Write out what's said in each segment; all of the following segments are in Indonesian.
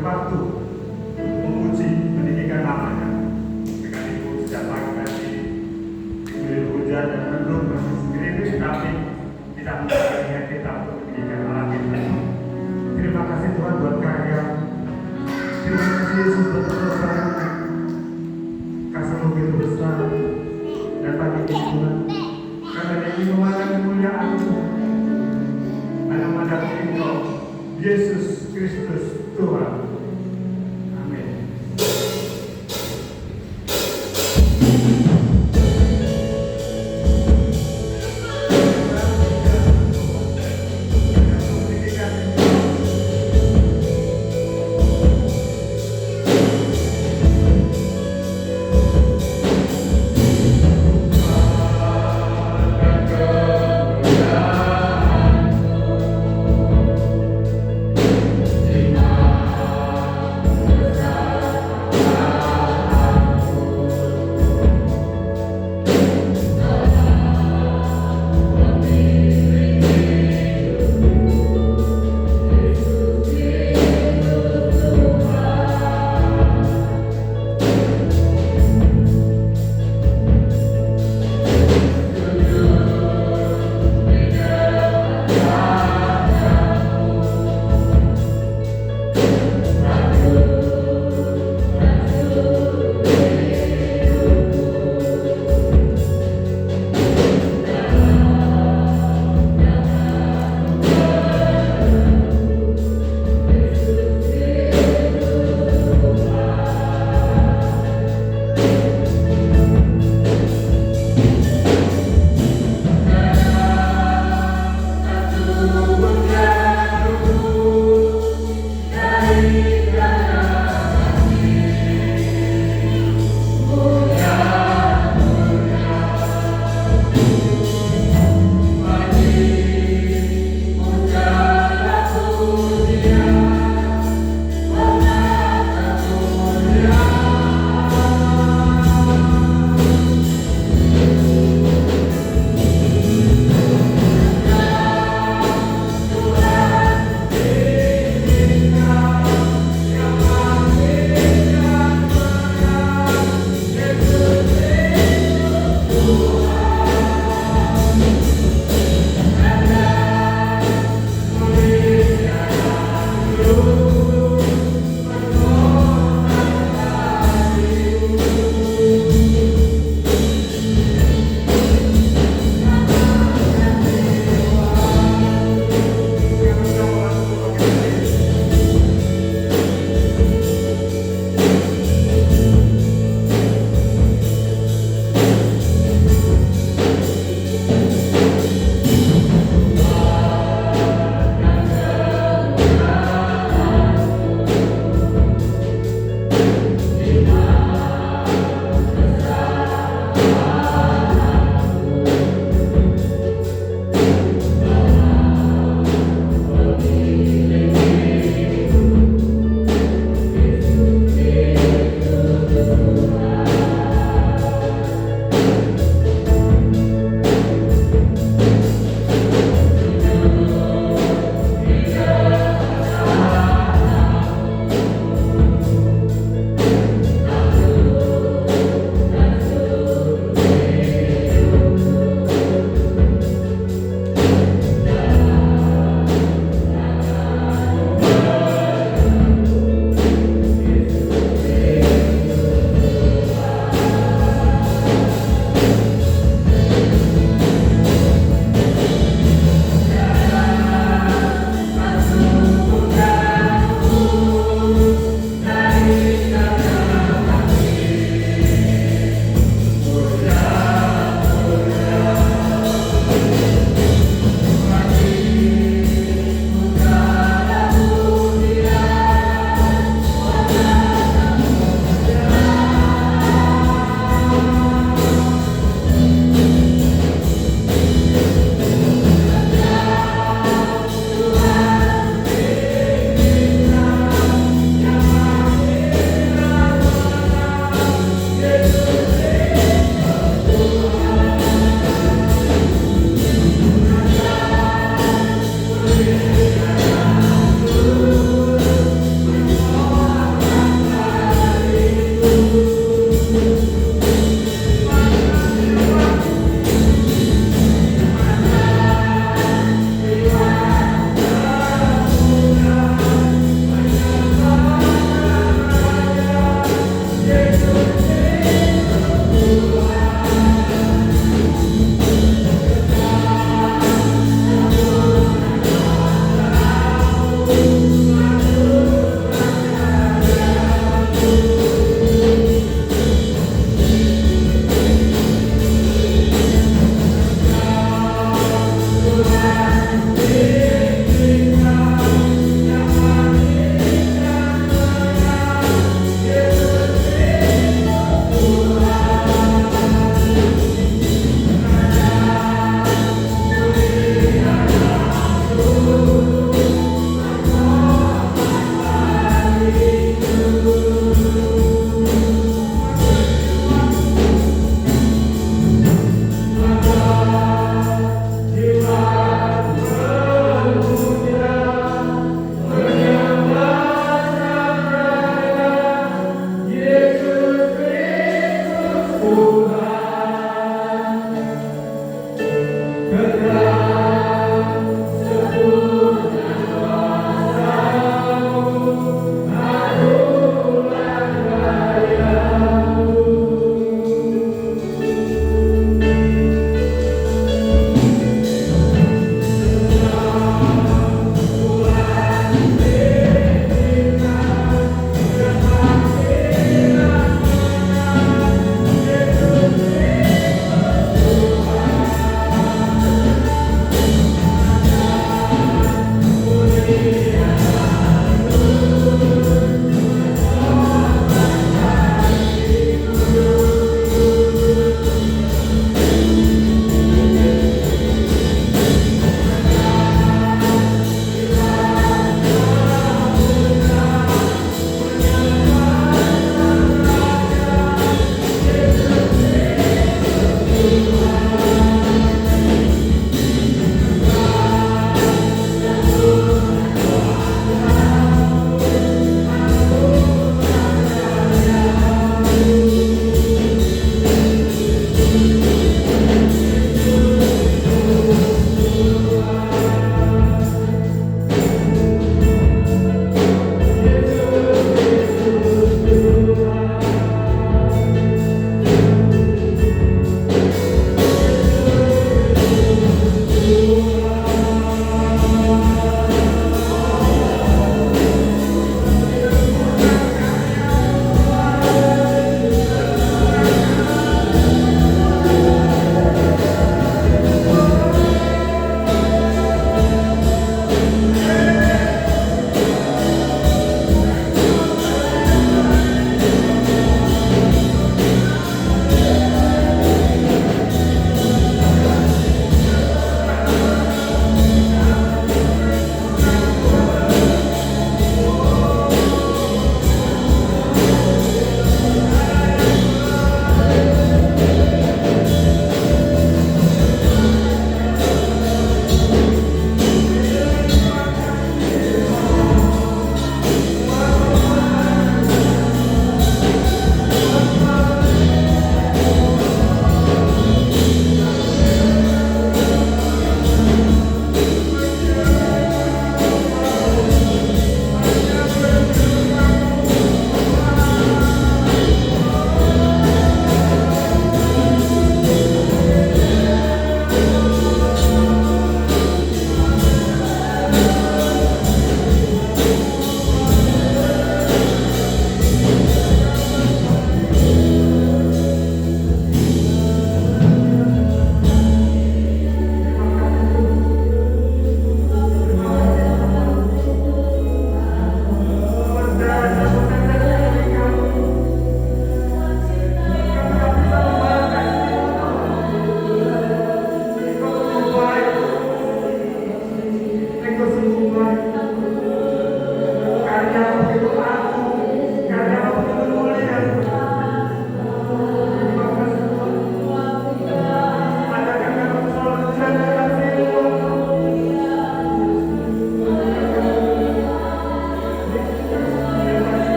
waktu memuji, meninggikan namanya. Dengan itu sejak pagi tadi diguyur hujan dan mendung masih segerimis, tapi kita menjadi niat kita untuk meninggikan Allah kita. Terima kasih Tuhan buat karya. Terima kasih Yesus buat pertolongan. Kasih-Mu begitu besar. Dan pagi ini Tuhan, karena ini memandang kemuliaan-Mu, ada memandang Engkau, Yesus Kristus Tuhan. Amin. Terima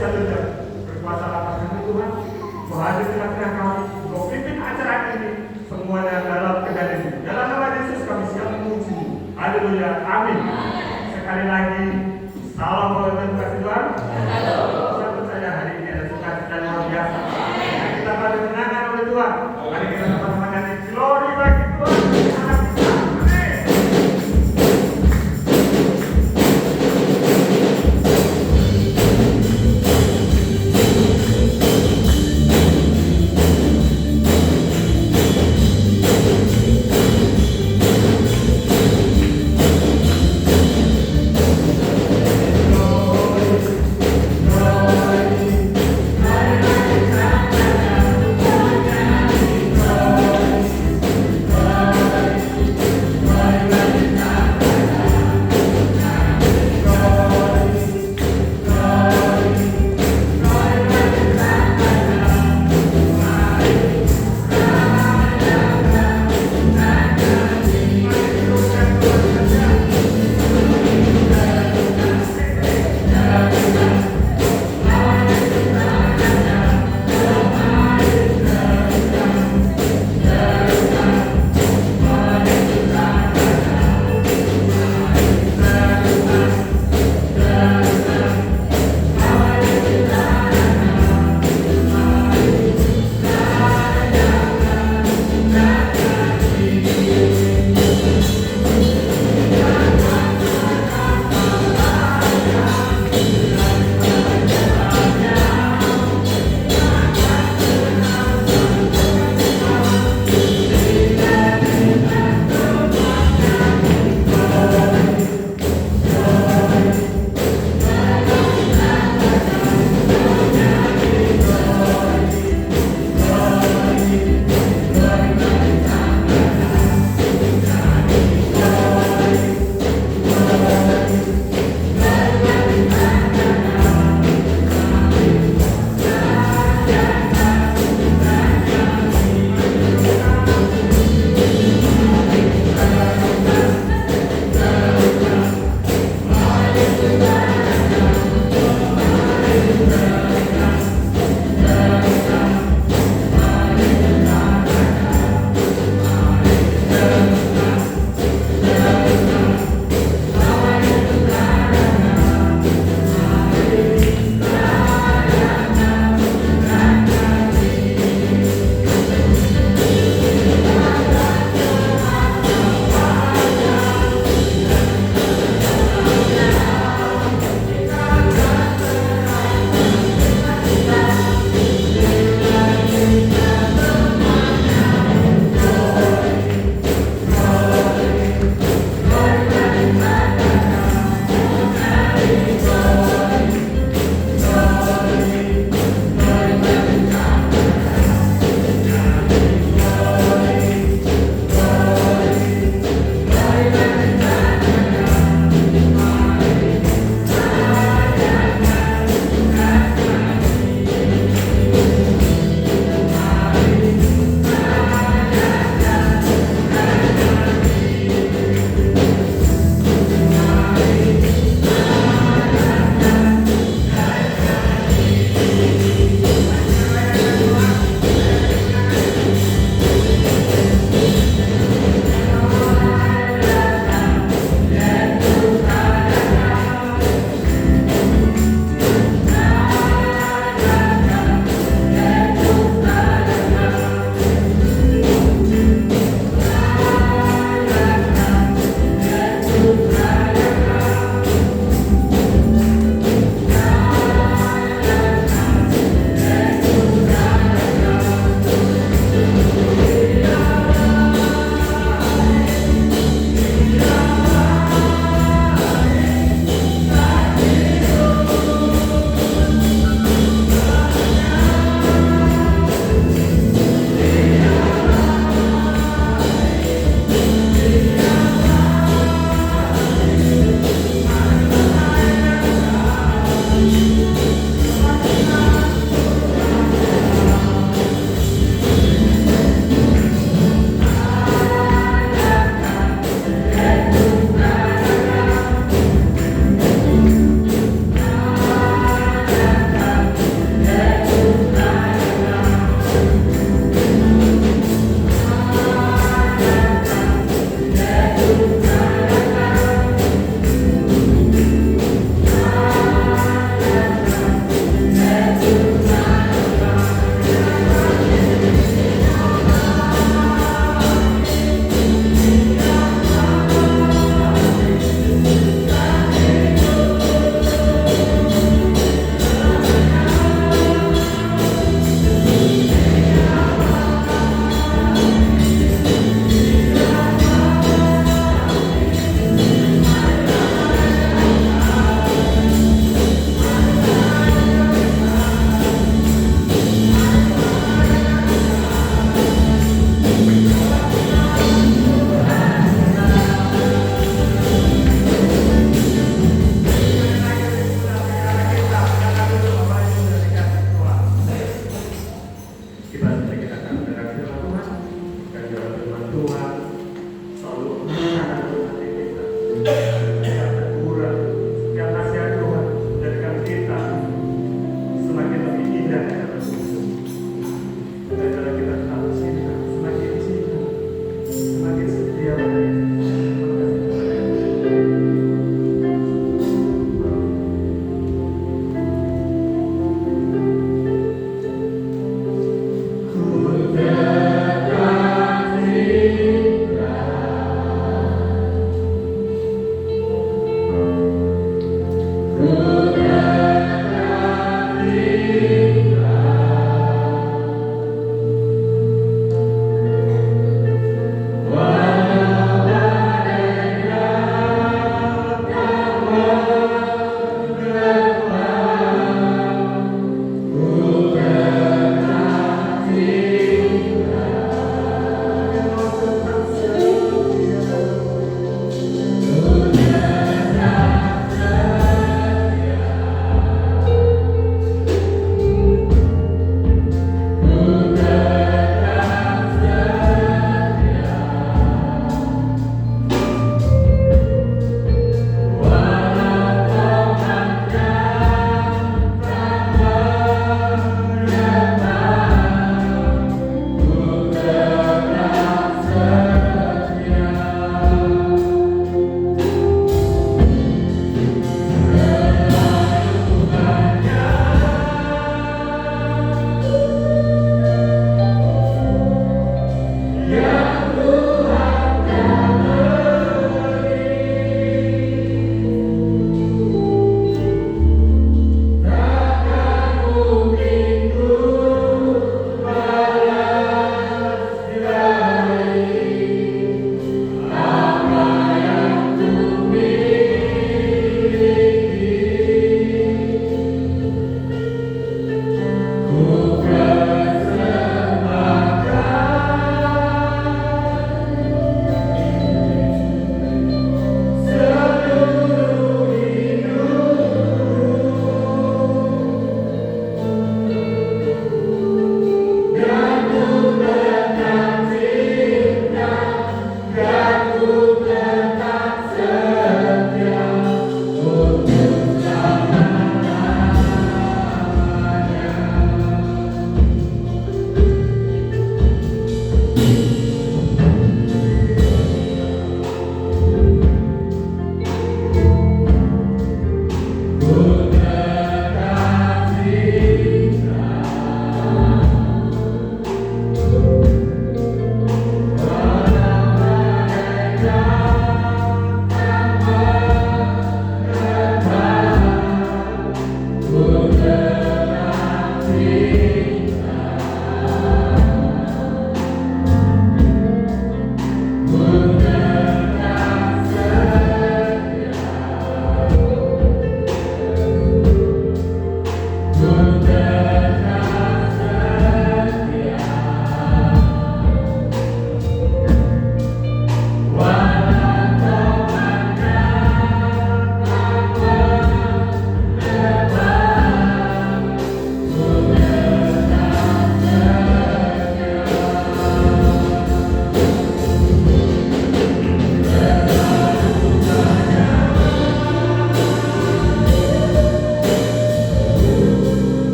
saja berkuasa atas kami Tuhan. Kau hadir di tengah kami, Kau pimpin acara ini semuanya dalam kendali-Mu. Dalam nama Yesus kami siap memuji. Haleluya, amin. Sekali lagi, salam buat kasih Tuhan. Saya percaya hari ini ada sukacita yang luar biasa. Kita pada menangkan oleh Tuhan. Mari kita sama-sama nyanyi glory bagi Tuhan. Glory, glory, glory, glory, glory, glory, glory, glory,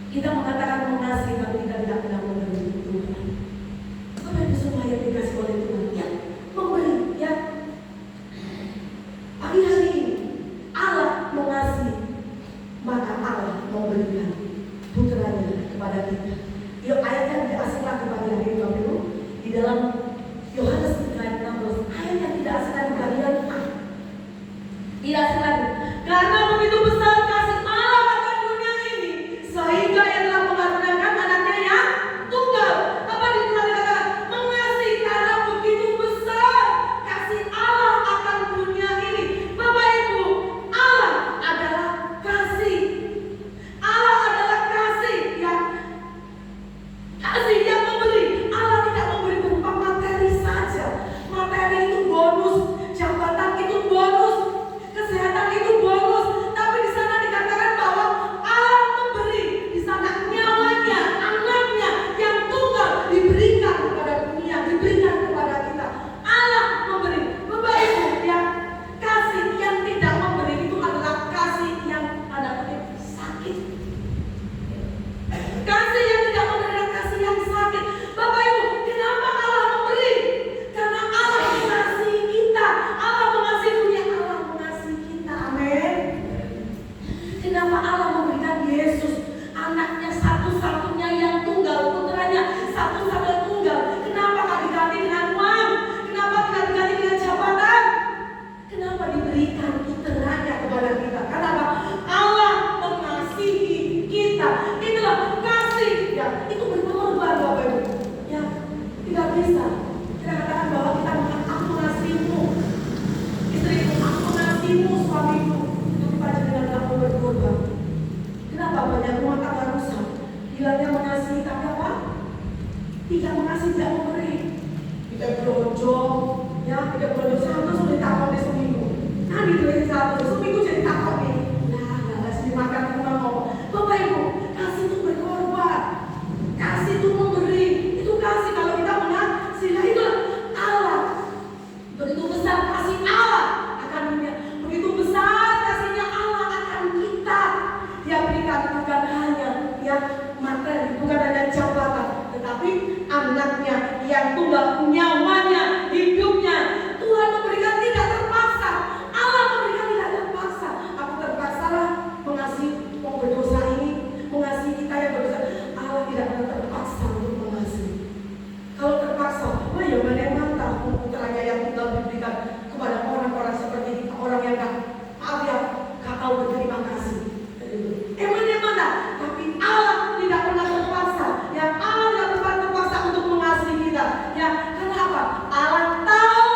Kita mengatakan mengasihi, tapi kita tidak pernah memberi Tuhan. Apa itu semua yang dikasih oleh Tuhan? Ya, memberi. Ya, pagi hari ini Allah mengasihi, maka Allah memberikan putranya kepada kita. Yuk, ayat yang tidak asing lagi pagi hari ini, Bapak Ibu, di dalam Yohanes 3:16, ayat yang tidak asing lagi bagian A. Tidak asing lagi. Karena begitu besar kasih Allah akan dunia ini, sehingga yang telah mengaruniakan anaknya yang tunggal. Apa dikatakan? Mengasihi, karena begitu besar kasih Allah akan dunia ini. Bapak Ibu, Allah adalah kasih. Allah adalah kasih yang memberi. Allah tidak memberi berupa materi saja. Materi itu bonus, jabatan itu bonus, kesehatan itu bonus. Tapi di sana dikatakan bahwa Allah memberi. Di sana nyawanya, anaknya yang tunggal diberikan kepada dunia, diberikan kepada kita. Allah memberi. Bapak Ibu, yang kasih yang tidak memberi itu adalah kasih yang tanda kutip sakit. Kasih yang tidak memberi adalah kasih yang sakit. Bapak Ibu, kenapa Allah memberi? Karena Allah mengasihi kita. Allah mengasihi dunia, Allah mengasihi kita. Amin. Kenapa Allah memberikan Yesus, anaknya satu-satunya yang tunggal, putranya satu-satunya tunggal? Kenapa tidak diganti dengan uang? Kenapa tidak diganti dengan jabatan? Kenapa diberikan putranya kepada kita? Kenapa? Allah mengasihi kita. Itulah kasih. Ya, itu berkorban, Bapak Ibu. Ya, tidak bisa kita katakan bahwa kita aku mengasihimu, istriku, aku mengasihimu, suamiku, itu dibaca dengan kamu berkorban. Kenapa banyak rumah tangga rusak? Bilangnya mengasihi, tapi apa? Tidak mengasihi, tidak memberi. Tidak belanja, ya, tidak belanja satu sudah takut di seminggu. Nanti duit satu seminggu jadi takut nih. Nah, nggak kasih makan rumah mau. Bapak Ibu, kasih itu berkorban, kasih itu memberi, itu kasih. Kalau kita mengasihi, nah itulah Allah. Begitu besar kasih Allah akan dunia, begitu besar kasihnya Allah akan kita. Dia berikan bukan hanya yang materi, bukan hanya jabatan, tetapi anaknya yang tunggal, nyawanya, hidupnya. Tuhan memberikan tidak terpaksa. Allah memberikan tidak terpaksa. Aku terpaksa lah mengasihi orang berdosa ini, mengasihi kita yang berdosa. Allah tidak pernah terpaksa untuk mengasihi. Kalau terpaksa, wah ya mana yang mantap putranya yang tunggal diberikan kepada orang-orang seperti kita, orang yang maaf ya, gak tahu berterima kasih. Emang yang mana? Tapi Allah tidak pernah terpaksa. Yang Allah tidak pernah terpaksa untuk mengasihi kita. Ya, kenapa? Allah tahu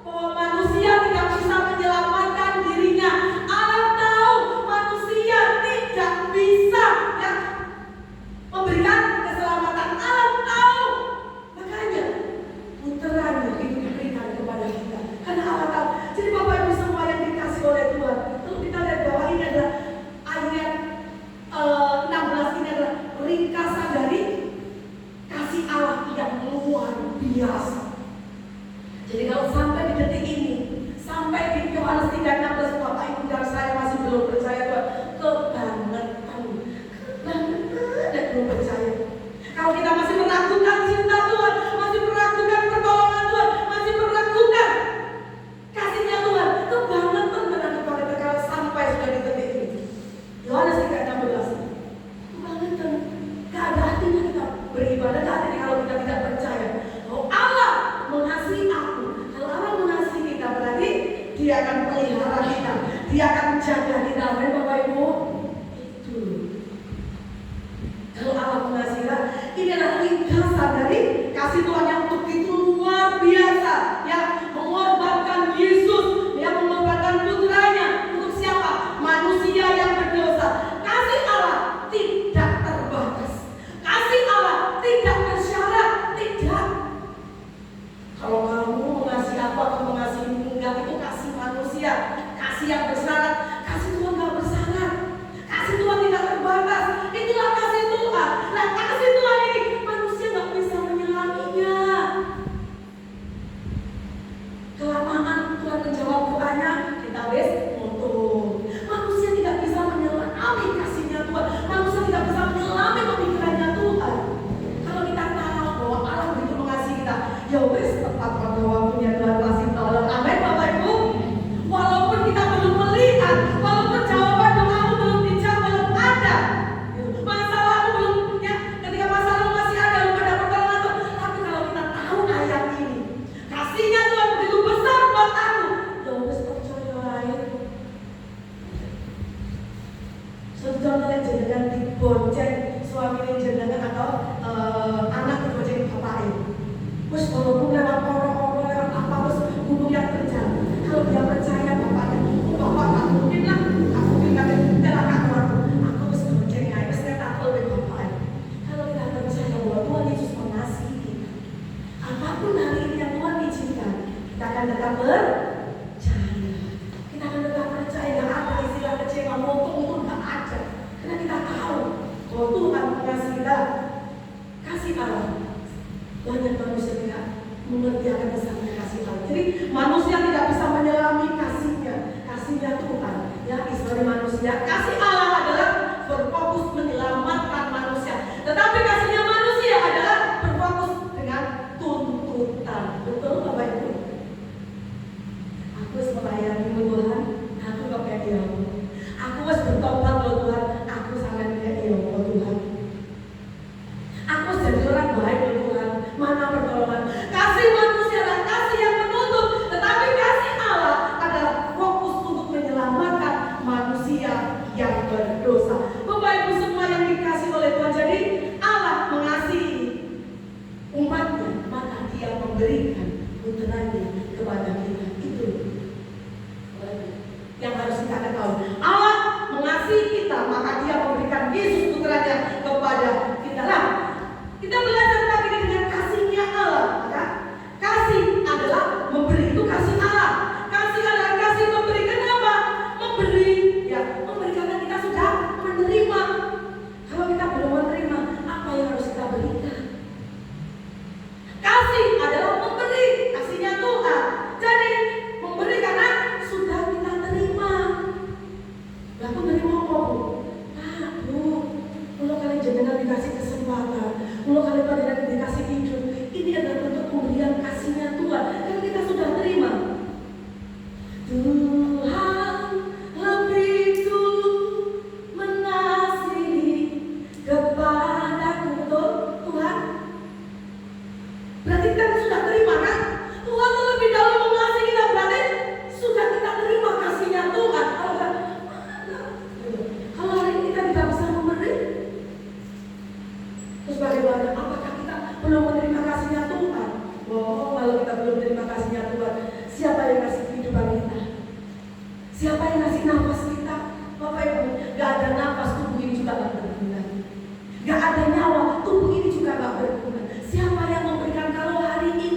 bahwa manusia tidak bisa menyelamatkan dirinya. Allah tahu manusia tidak bisa, ya, memberikan keselamatan. Allah tahu. Makanya putranya itu diberikan kepada kita. Karena Allah tahu. Jadi Bapak Ibu semua yang dikasih oleh Tuhan. Kalau kita lihat bahwa ini adalah ayat 16 ini adalah ringkasan dari kasih Allah yang luar biasa. Jadi kalau sampai di detik ini, sampai di Yohanes 3:16, Bapak Ibu dan saya masih belum percaya Tuhan, kebangetan dan belum percaya. Kalau kita masih meragukan cinta Tuhan, masih meragukan pertolongan Tuhan, masih meragukan kasihnya Tuhan, kebangetan dengan kepada kita kalau sampai sudah di detik ini. Yohanes 3:16, kebangetan. Gak ada artinya kita beribadah, gak ada kalau kita tidak percaya. Oh, Allah mengasihi aku. Kalau Allah mengasihi kita, berarti Dia akan pelihara kita, Dia akan menjaga kita. Amin, Bapak Ibu. Itu. Kalau Allah mengasihi kita, ini adalah ringkasan dari kasih Tuhan yang begitu luar biasa, yang mengorbankan Yesus, yang mengorbankan putranya untuk siapa? Manusia yang berdosa. Kasih Allah tidak terbatas. Kasih Allah tidak bersyarat, tidak. Kalau kamu mengasihi apa atau mengasihi enggak, itu kasih manusia, kasih yang bersyarat. Kasih Tuhan enggak bersyarat. Kasih Tuhan tidak terbatas. Itulah kasih Tuhan. Nah, kasih Tuhan ini manusia enggak bisa menyenanginya. bonceng suami jenengan atau anak bonceng bapak ini. Terus walaupun lewat orang-orang lewat apa terus hubung yang terjadi. Kalau dia percaya bapaknya, bapak tak mungkin lah, aku mungkin kan celaka keluarga. Aku harus bonceng ya, terus saya takut dengan bapak. Kalau kita percaya bahwa Tuhan Yesus mengasihi kita, apapun hari ini yang Tuhan izinkan, kita akan tetap percaya. Kita akan tetap percaya. Gak ada istilah kecewa, motong itu gak ada. Karena kita tahu bahwa Tuhan mengasihi kita. Kasih Allah. Banyak manusia tidak mengerti akan besarnya kasih Allah. Jadi manusia tidak bisa menyelami kasihnya. Kasihnya Tuhan. Ya, istilah manusia. Kasih Allah adalah berfokus menyelamatkan manusia. Tetapi kasihnya manusia adalah berfokus dengan tuntutan. Betul Bapak Ibu? Aku harus melayani Tuhan. Aku gak kayak dia. Aku harus bertobat loh Tuhan. Aku sangat kayak dia Tuhan. Aku harus jadi orang baik loh Tuhan. Mana pertolongan? Kasih manusia dan kasih yang menuntut. Tetapi kasih Allah adalah fokus untuk menyelamatkan manusia yang berdosa. Bapak Ibu semua yang dikasih oleh Tuhan. Jadi Allah mengasihi umatnya, maka Dia memberikan putranya kepada kita. Itu yang harus kita ketahui. Allah mengasihi kita, maka Dia memberikan Yesus putranya kepada kita. Lah, kita belajar pagi ini dengan kasihnya Allah. Maka kasih adalah memberi, itu kasih Allah. Kasih adalah kasih memberi. Kenapa? Memberi, ya, memberi karena kita sudah menerima. Kalau kita belum menerima, apa yang harus kita berikan? Kasih adalah memberi, kasihnya Tuhan. Jadi memberi karena sudah kita terima. Aku menerima apa Bu? Bu, kalau kalian jenengan dikasih kesempatan, kalau kalian jenengan dikasih hidup, ini adalah bentuk pemberian kasihnya Tuhan. Karena kita sudah terima. Tuhan lebih dulu mengasihi kepadaku. Betul Tuhan? Berarti kita sudah terima kan? Tuhan lebih dahulu mengasihi kita, berarti sudah kita terima kasihnya Tuhan. Kalau hari ini kita tidak bisa memberi, terus bagaimana? Apakah kita belum menerima kasihnya Tuhan? Oh, kalau kita belum menerima kasihnya Tuhan, siapa yang kasih kehidupan kita? Siapa yang kasih nafas kita? Bapak Ibu, gak ada nafas, tubuh ini juga gak berguna. Gak ada nyawa, tubuh ini juga gak berguna. Siapa yang memberikan? Kalau hari ini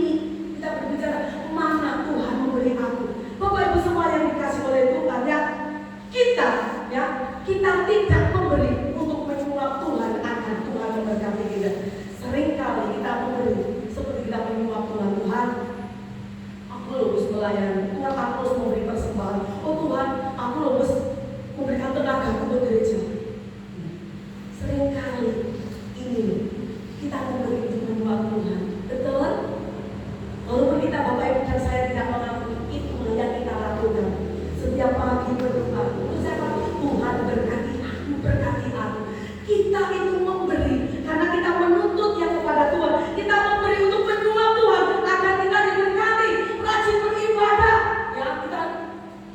kita berbicara mana Tuhan memberi aku? Bapak Ibu semua yang dikasih oleh Tuhan, ya, kita tidak memberi untuk menyuap Tuhan akan Tuhan memberkati kita. Seringkali kita memberi seperti kita menyuap Tuhan. Tuhan, aku harus melayani. Tuhan, aku harus memberi persembahan. Oh Tuhan, aku harus memberikan tenaga untuk gereja. Seringkali ini kita memberi untuk menyuap Tuhan. Betul? Walaupun kita Bapak Ibu dan saya tidak mengakui, itulah yang kita lakukan. Setiap pagi berdoa, untuk siapa? Tuhan berkati aku, berkati aku. Kita itu memberi karena kita menuntut yang kepada Tuhan. Kita memberi untuk menyuap Tuhan agar kita diberkati, rajin beribadah. Ya, kita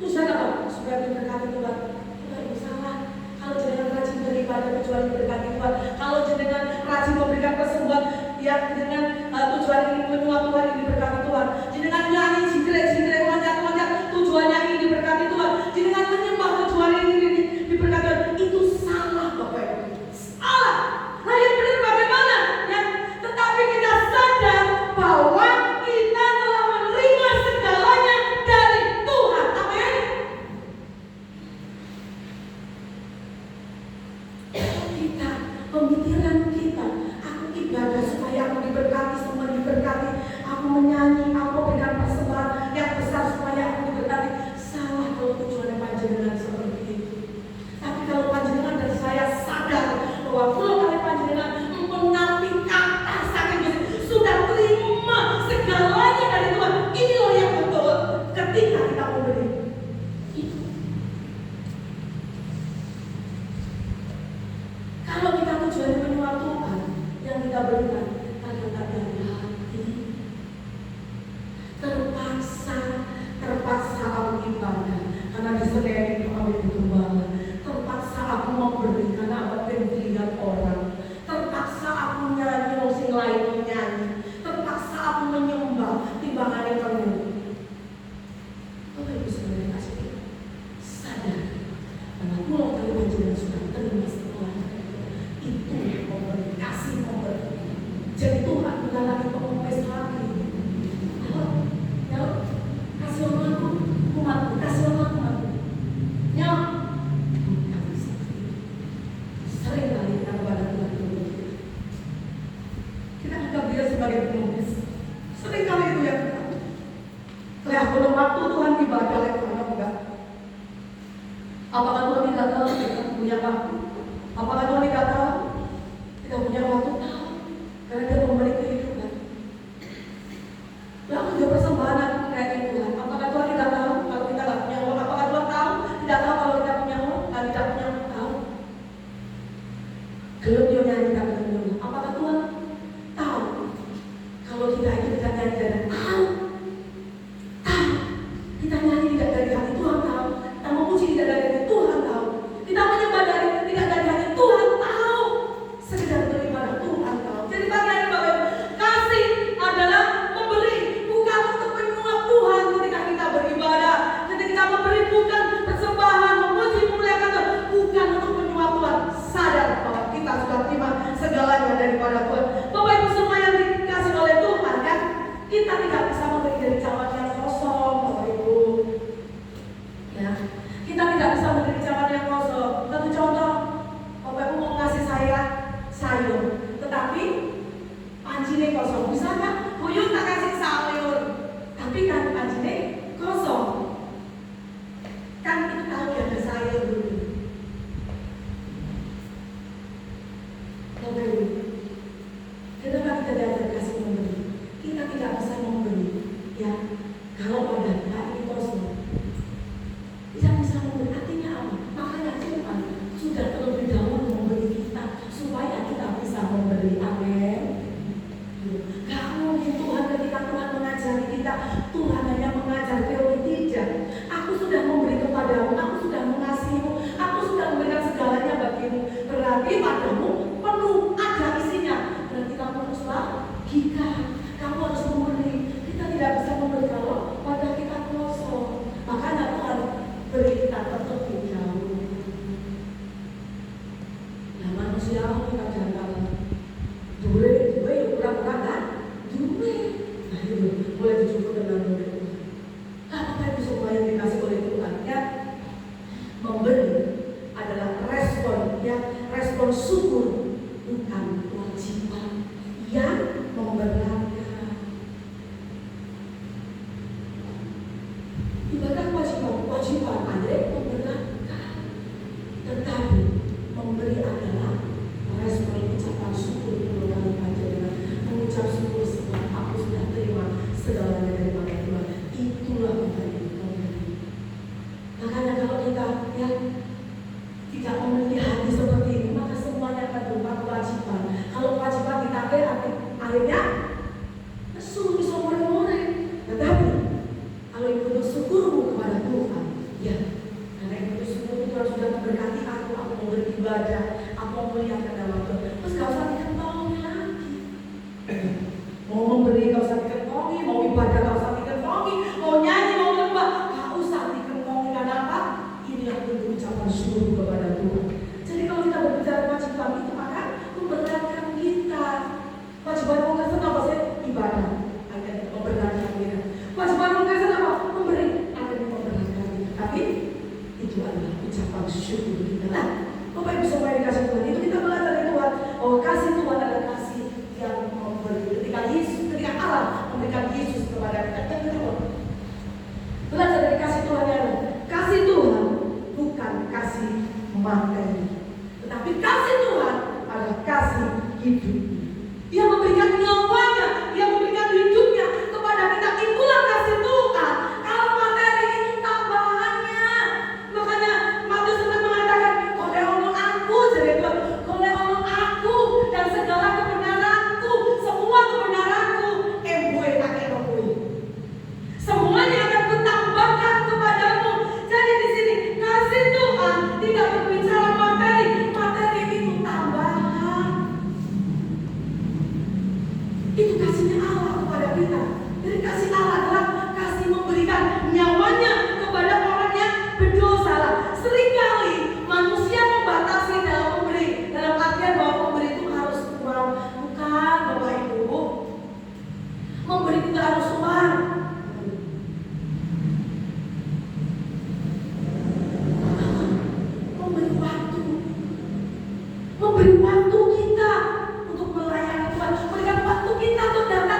tujuan apa? Supaya diberkati Tuhan. Tuhan salah. Kalau jenengan rajin beribadah tujuan diberkati Tuhan. Kalau jenengan rajin memberikan persembahan, ya dengan tujuan ingin menyuap Tuhan, ini diberkati Tuhan. Jenengan nyanyi jingkrik loncat-loncat, tujuannya ingin diberkati Tuhan. Jenengan menyembah tujuan ini diberkati Tuhan. Itu salah Bapak Ibu. Salah. Nah yang benar bagaimana? Ya, tetapi kita sadar bahwa kita telah menerima segalanya dari Tuhan. Amin. Kita, pemikiran kita, aku ibadah supaya aku diberkati, semua diberkati. Aku menyanyi, aku berikan persembahan yang besar supaya aku diberkati. Salah kalau tujuannya panjenengan seperti itu. Tapi kalau panjenengan dan saya sadar bahwa kalau kalian panjenengan menapi kata sakit sudah terima segalanya dari Tuhan, inilah yang betul ketika kita memberi. Kalau kita tujuannya menyuap Tuhan, yang kita berikan kadang-kadang dari hati, terpaksa aku ibadah karena di Senin itu kami bergembala, terpaksa aku memberi karena apa? Lihat sebagai penulis. Seringkali itu yang kita. Saya belum waktu Tuhan ibadah oleh Tuhan enggak. Apakah Tuhan tidak tahu kita punya waktu? Apakah Tuhan tidak tahu kita punya waktu? Tahu. Karena Dia memberi kehidupan. Lalu dia persembahan aku mengenai Tuhan. Apakah Tuhan tidak tahu kalau kita tidak punya uang? Apakah Tuhan tahu tidak tahu kalau kita punya uang? Tidak punya uang, tahu. Kalau dia nyanyi tidak punya uang. Apakah Tuhan tahu kalau kita itu tidak nyanyi dan tahu? Tahu. Kita nyanyi tidak dari hati Tuhan tahu. Kita memuji tidak dari hati Tuhan tahu. Kita menyembah tidak dari hati Tuhan tahu. Sekedar beribadah Tuhan tahu. Jadi pagi hari Bapak Ibu, kasih adalah memberi, bukan untuk menyuap Tuhan ketika kita beribadah. Ketika kita memberi bukan persembahan, memuji, memuliakan Tuhan, bukan untuk menyuap Tuhan. Sadar bahwa kita sudah terima segalanya daripada Tuhan. Bapak Ibu semua yang dikasih oleh Tuhan kan, kita tidak bisa memberi dari cawan yang kosong, Bapak Ibu. Ya, kita tidak bisa memberi cawan yang kosong. Satu contoh, Bapak Ibu mau ngasih saya sayur, tetapi pancinya kosong. Bisa nggak? Buyut tak kasih sayur, tapi kan pancinya kosong. Kan itu tahu ya ada sayur dulu. Bapak Ibu, kenapa kita diajar kasih memberi? Kita tidak bisa memberi, ya. Kalau pada ini kosong, tidak bisa memberi. Artinya apa? Makanya Tuhan sudah terlebih dahulu memberi kita supaya kita bisa memberi. Amin. Gak mungkin Tuhan ketika Tuhan mengajari kita, Tuhan hanya mengajar teori. Tidak. Aku sudah memberi kepadamu, aku sudah mengasihimu, aku sudah memberikan segalanya bagimu. Berarti padamu penuh, ada isinya. Berarti kamu harus bagikan, kamu harus memberi. Kita tidak bisa memberi kalau pada kita kosong. Makanya Tuhan beri kita terlebih dahulu. Nah manusia kita jangan duit pura-pura kan? Duit. Nah itu boleh dicukup dengan duit. Apa itu semua yang dikasih oleh Tuhan? Ya, memberi adalah respon, ya, respon syukur, bukan kewajiban yang memberatkan. Ibadah kewajiban ada yang memberatkan, tetapi memberi adalah respon ucapan syukur. Kalau kami baca dengan mengucap syukur sebab aku sudah terima segalanya daripada Tuhan. Itulah memberi. Makanya kalau kita ya tidak memiliki hati seperti ini, maka semuanya akan berupa kewajiban. Kalau kewajiban ditagih, akhirnya suruh somore-more. Tetapi kalau itu bentuk syukurmu kepada Tuhan, ya, karena itu bentuk syukur Tuhan sudah memberkati aku mau beribadah, aku mau memuliakan nama Tuhan. Terus gak usah dikentongi lagi. Mau memberi gak usah dikentongi, mau ibadah gak usah dikentongi, mau nyanyi, mau menyembah gak usah dikentongi. Karena apa? Inilah bentuk ucapan syukur kepada Tuhan. Jadi kalau kita berbicara kewajiban itu, maka memberatkan kita. Kewajiban orang Kristen apa sih? Ibadah. Akhirnya memberatkan kita. Kewajiban orang Kristen apa? Memberi. Akhirnya memberatkan kita. Tapi itu adalah ucapan syukur kita. Nah, Bapak Ibu semua yang dikasih Tuhan, itu kita belajar dari Tuhan. Oh, kasih Tuhan adalah kasih yang memberi. Ketika Allah memberikan Yesus kepada kita. Yang kedua, belajar dari kasih Tuhan yang kasih Tuhan bukan kasih materi, tetapi kasih Tuhan adalah kasih hidup. Dia memberikan nyawanya, dia memberikan hidupnya kepada kita. Itulah kasih Tuhan. Kalau materi itu tambahannya. Makanya Matius sempat mengatakan, oleh Allah aku, jadi Tuhan, oleh Allah aku dan segala kebenaranku, semua kebenaranku, embue kakek rohku. Semuanya akan kutambahkan kepadamu. Jadi di sini kasih Tuhan tidak berbicara materi. Materi itu tambahan. Itu kasihnya Allah kepada kita. Jadi kasih Allah adalah kasih memberikan nyawanya kepada orang yang berdosa. Seringkali manusia membatasi dalam memberi, dalam artian bahwa memberi itu harus uang. Bukan, Bapak Ibu. Memberi tidak harus uang. Memberi waktu kita untuk melayani Tuhan, memberikan waktu kita untuk datang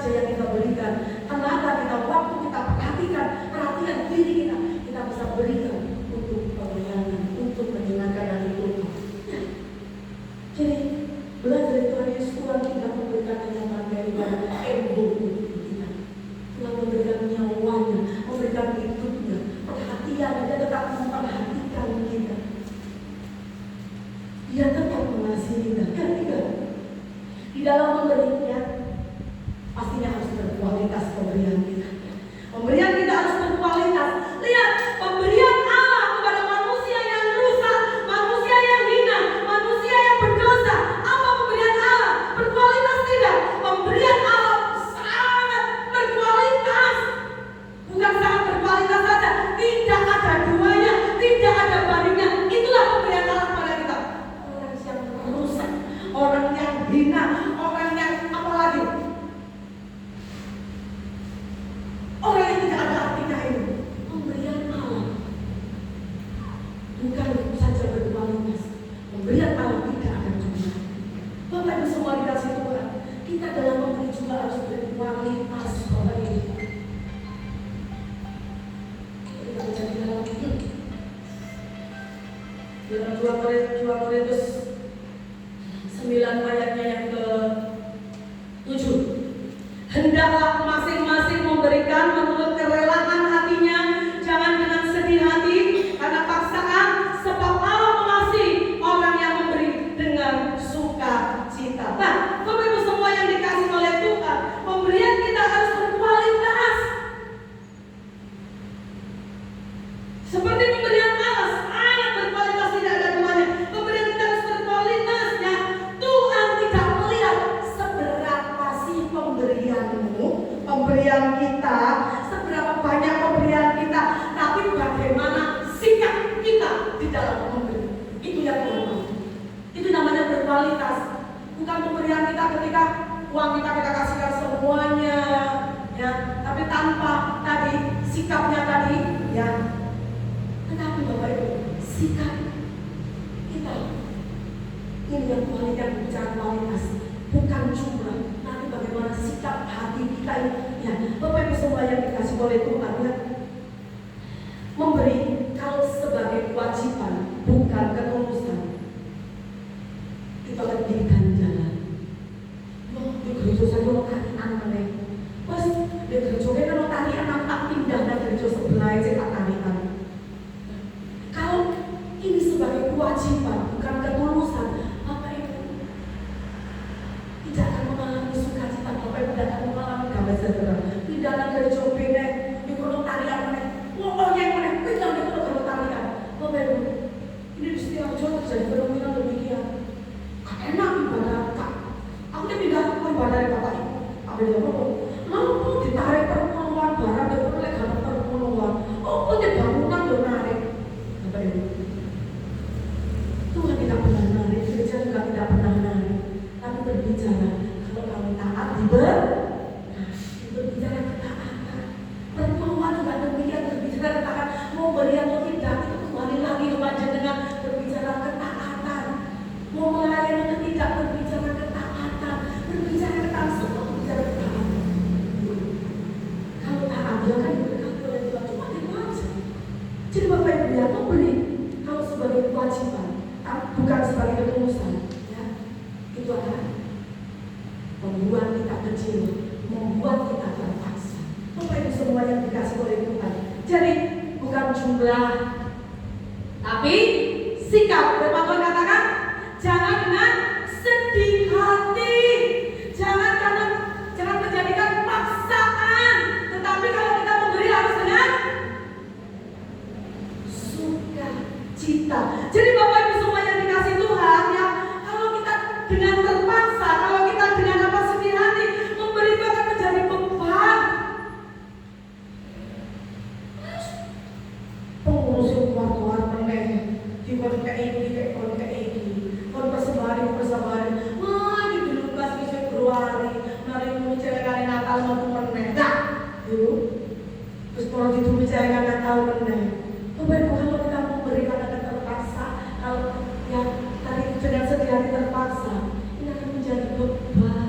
saja yang kita berikan, tenaga kita, waktu kita, perhatian diri kita bisa berikan untuk pelayanan, untuk menyenangkan hati Tuhan. Jadi belajar dari Tuhan Yesus, Tuhan tidak memberikan kenyataan daripada ego kita. Tuhan memberikan nyawanya, memberikan hidupnya, perhatian, dia tetap memperhatikan kita. Dia tetap mengasihi kita. Kan tidak? Di dalam memberinya, pastinya harus berkualitas pemberian kita. Pemberian kita harus berkualitas. Lihat, pemberian Allah kepada manusia yang rusak, manusia yang hina, manusia yang berdosa. Apa pemberian Allah? Berkualitas tidak? Pemberian Allah sangat berkualitas. Bukan sangat berkualitas saja, tidak ada duanya, tidak ada bandingnya. Itulah pemberian Allah kepada kita. Orang yang rusak, orang yang hina, orang yang apalagi, orang yang tidak ada artinya ini. Pemberian Allah bukan saja berkualitas, pemberian Allah tidak ada jumlah. Bapak Ibu semua dikasih Tuhan, kita dalam memberi juga harus berkualitas. Bapak Ibu, kita baca di dalam 2 Korintus 9 ayatnya yang ke-7. Hendaklah masing-masing memberikan menurut kerelaan hatinya, jangan dengan sedih hati karena paksaan, sebab Allah mengasihi orang yang memberi dengan sukacita. Nah, Bapak Ibu semua yang dikasih oleh Tuhan, pemberian kita harus berkualitas. Seperti pemberian Allah sangat berkualitas, tidak ada duanya. Pemberian kita harus berkualitas ya. Tuhan tidak melihat seberapa sih pemberianmu, pemberian kita, seberapa banyak pemberian kita, tapi bagaimana sikap kita di dalam memberi. Itu yang Tuhan mau. Itu namanya berkualitas. Bukan pemberian kita ketika uang kita kasihkan semuanya, ya, tapi tanpa tadi sikapnya tadi, ya. Tetapi Bapak Ibu, sikap kita ini yang kualitas, bicara kualitas, bukan jumlah. Nanti bagaimana sikap hati kita ini, ya. Bapak Ibu semua yang dikasih oleh Tuhan, ya. Memberi kalau sebagai kewajiban, bukan ketulusan, itu akan menjadi ganjalan. Di gereja saya mau tarian meneh, pas di gereja kita mau tarian nampak pindah dari gereja sebelah saya tak tarian. Kalau ini sebagai kewajiban, bukan ketulusan, Bapak Ibu tidak akan mengalami sukacita. Bapak Ibu tidak akan mengalami damai sejahtera. Tidak akan gereja bene, di kono tarian meneh, oh yang meneh, pindah di kono tarian. Bapak Ibu, ini di setiap jodoh terjadi fenomena demikian. Enak ibadah kak, aku dia pindah ibadah dari Bapak Ibu. Apa dia ngomong? Lalu ditarik perpuluhan barang, dia boleh karena perpuluhan. Oh, dia bangunan dia narik. Bapak Ibu, Tuhan tidak pernah narik, gereja juga tidak pernah narik. Tapi berbicara, kalau kamu taat berbicara ketaatan. Perpuluhan juga demikian, berbicara ketaatan. Mau beri atau tidak, itu kembali lagi kepada dengan berbicara ketaatan. Mau melayani atau tidak, berbicara ketaatan. Berbicara ketaatan, semua berbicara ketaatan. Kalau taat, dia akan diberkati oleh Tuhan. Cuma itu aja. Jadi Bapak Ibu yang memberi kalau sebagai kewajiban, bukan sebagai ketulusan, ya, itu akan membuat kita kecil, membuat kita terpaksa. Bapak Ibu semua yang dikasih oleh Tuhan. Jadi bukan jumlah, tapi sikap. Firman Tuhan katakan, jangan dengan sedih hati, jangan menjadikan paksaan, tetapi kalau kita memberi harus dengan sukacita. Jadi Bapak Ibu semua yang dikasih Tuhan, ya, kalau kita dengan terpaksa, kalau kita dengan sedih hati, memberi itu akan menjadi beban. Pengurus keluar meneh, di kon persebari, wah di dulu pas bisa Februari, mari menceritakan Natal mau meneh, dah, terus kalau itu menceritakan Natal meneh. Bapak Ibu, kalau kita memberi karena terpaksa, kalau yang tadi dengan sedih hati terpaksa, ini akan menjadi beban.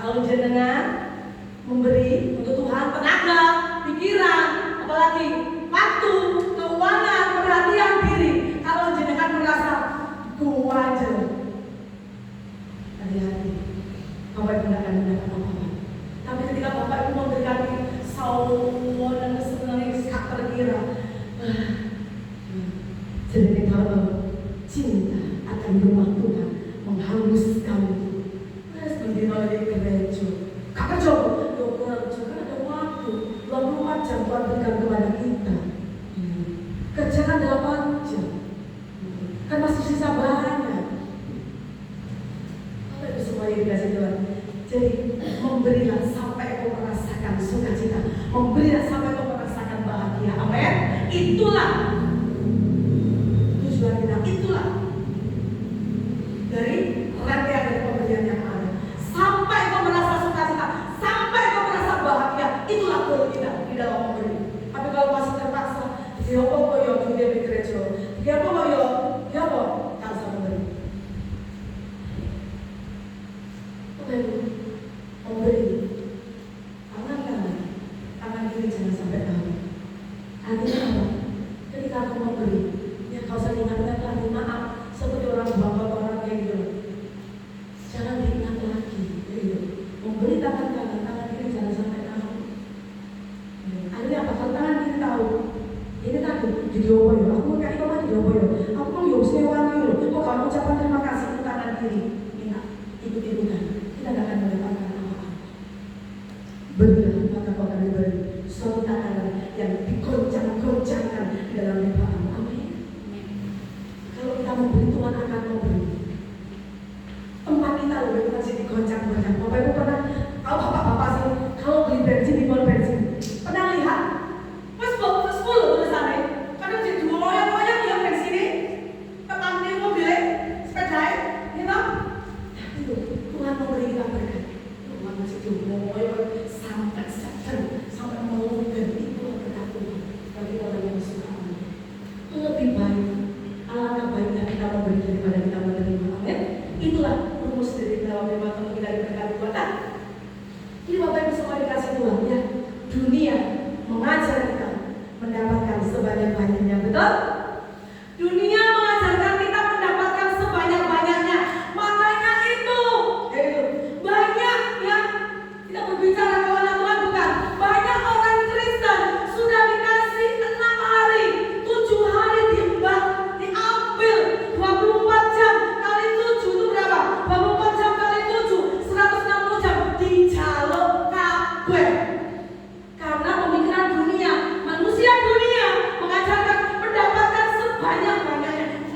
Kalau jenengan memberi untuk Tuhan tenaga, pikiran, apalagi waktu, keuangan, perhatian diri. Kalau jenengan merasa kuwajar, hati-hati. Bapak Ibu akan mendapat apa-apa. Tapi ketika Bapak Ibu memberikan sawan dan kesenangan yang tak terkira, jadi kalau cinta akan rumah Tuhan menghanguskan itu. Seperti oleh gereja. Kakak coba, juga ada waktu 24 jam Tuhan berikan kepada kita. Kerjakan 8 jam. Kan masih sisa banyak. Apa itu semuanya dikasih Tuhan? Jadi memberilah sampai kau merasakan sukacita. Memberilah sampai kau merasakan bahagia. Amin. Itulah tujuan kita. Itulah dari rangkaian dari pemberian yang ada. Sampai kau merasa sukacita, sampai kau merasa bahagia. Itulah goal kita di dalam memberi. Tapi kalau masih terpaksa, dia apa yo dia di gereja, dia apa yo, dia apa tak usah memberi. Memberi tangan kiri jangan sampai tahu. Artinya apa? Ketika aku memberi, ya kau usah ingatkan lagi maaf seperti orang bapak orang kayak gitu. Jangan diingat lagi, gitu. Memberi tangan kanan, tangan kiri jangan sampai tahu. Akhirnya apa? Kalau tangan kiri tahu, ini tadi di diopo ya. Aku kayak itu di diopo ya. Aku kan yo sewan yo. Kok kamu ucapan terima kasih untuk tangan kiri? Ingat, ikut-ikutan. Kita tidak akan mendapatkan apa-apa. Berilah maka kau akan diberi suatu tangan yang digoncang-goncangkan di dalam limpahan. Amin. Kalau kita memberi, Tuhan akan memberi. Tempat kita loh, kita masih digoncang-goncang. Bapak Ibu pernah, kalau bapak-bapak sih, kalau beli bensin di mall bensin, pernah lihat? Mas 10 tulisannya, kadang jadi loyang-loyang ya bensinnya, temannya mobilnya, sepeda, gitu. Itu Tuhan memberi kita berkat. Tuhan masih loyang sampai sadar, sampai melunggah itu berkat Tuhan. Bagi orang yang suka amin. Lebih baik, alangkah baiknya kita memberi daripada kita menerima. Amin. Itulah rumus dari dalam firman Tuhan kita diberkati Tuhan. Ini Bapak Ibu semua dikasih Tuhan ya. Dunia mengajar kita mendapatkan sebanyak-banyaknya, betul? Dunia mengajarkan kita mendapatkan sebanyak-banyaknya. Makanya itu banyak ya. Kita berbicara kepada Tuhan bukan. Banyak orang Kristen sudah dikasih 6 hari, 7 hari diambil 24 jam kali 7 itu berapa? 24 jam kali 7 160 jam dijaluk kabeh. Karena pemikiran dunia, manusia dunia mengajarkan mendapatkan sebanyak-banyaknya.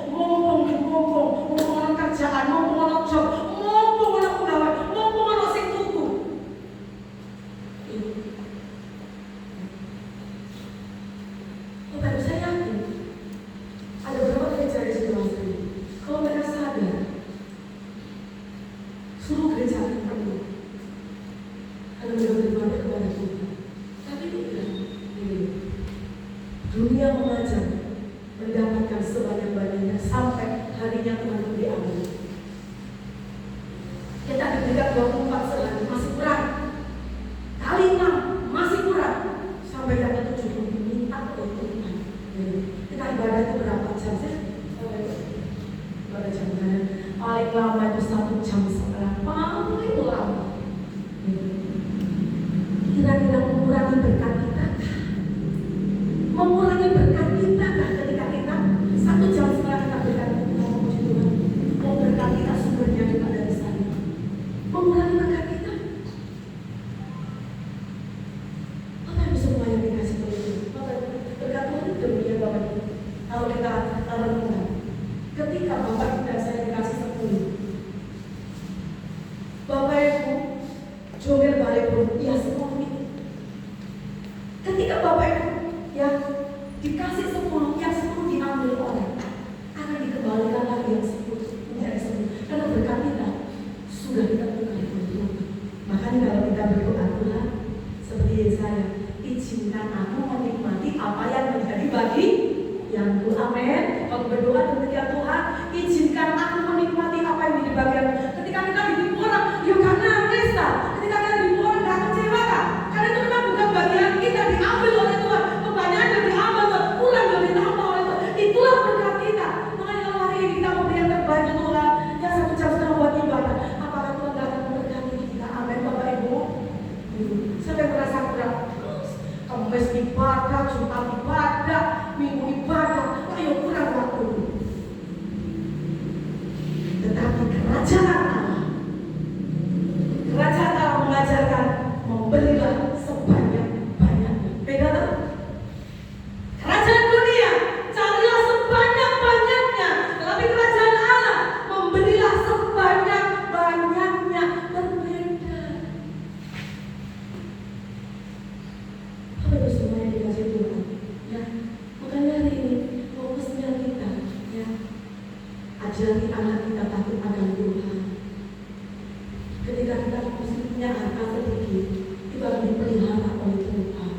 Mumpung orang kerjaan, mumpung orang job, mumpung orang pegawai, mumpung orang sing tuku. Tapi saya yakin ada beberapa gereja di sebelah sini. Kalau mereka sadar, suruh gereja penuh. Karena mereka beribadah kepada Tuhan. Tapi tidak. Dunia mengajar mendapatkan sebanyak-banyaknya sampai harinya Tuhan itu diambil. Kita diberikan 24 sehari masih kurang. Kali 6 masih kurang. Sampai yang ke-7 diminta oleh Tuhan. Kita ibadah itu berapa jam sih? Ibadah jam mana? Paling lama itu 1 jam setengah. Paling lama. Kira-kira mengurangi berkat kita? Mengurangi berkat kita kan ketika kita 1 jam setelah kita berikan memuji Tuhan, mau berkat kita sumbernya juga dari sana. Mengurangi berkat kita. Apa yang semua yang dikasih Tuhan? Berkat Tuhan itu demikian Bapak Ibu. Kalau kita renungkan, ketika Bapak Ibu dan saya dikasih 10, Bapak Ibu jongel balik pun, ya semua itu. Ketika Bapak Ibu ya dikasih 10, yang 10 diambil orang, akan dikembalikan lagi yang 10 menjadi 10. Karena berkat kita sudah kita tukar Tuhan. Makanya kalau kita berdoa Tuhan, seperti Yesaya, izinkan aku menikmati apa yang menjadi bagi yang ku. Amin. Kalau berdoa demikian Tuhan, izinkan aku menikmati apa yang menjadi bagian. Ketika kita ditimpa orang, ya karena Kerajaan Allah. Kerajaan Allah mengajarkan memberilah sebanyak-banyaknya. Beda tak? Kerajaan dunia carilah sebanyak-banyaknya, tetapi kerajaan Allah memberilah sebanyak-banyaknya. Berbeda. Apa itu semuanya dikasih Tuhan? Ya, makanya hari ini fokusnya kita, ya, ajari anak kita takut akan Tuhan. Ketika kita punya harta sedikit, itu akan dipelihara oleh Tuhan.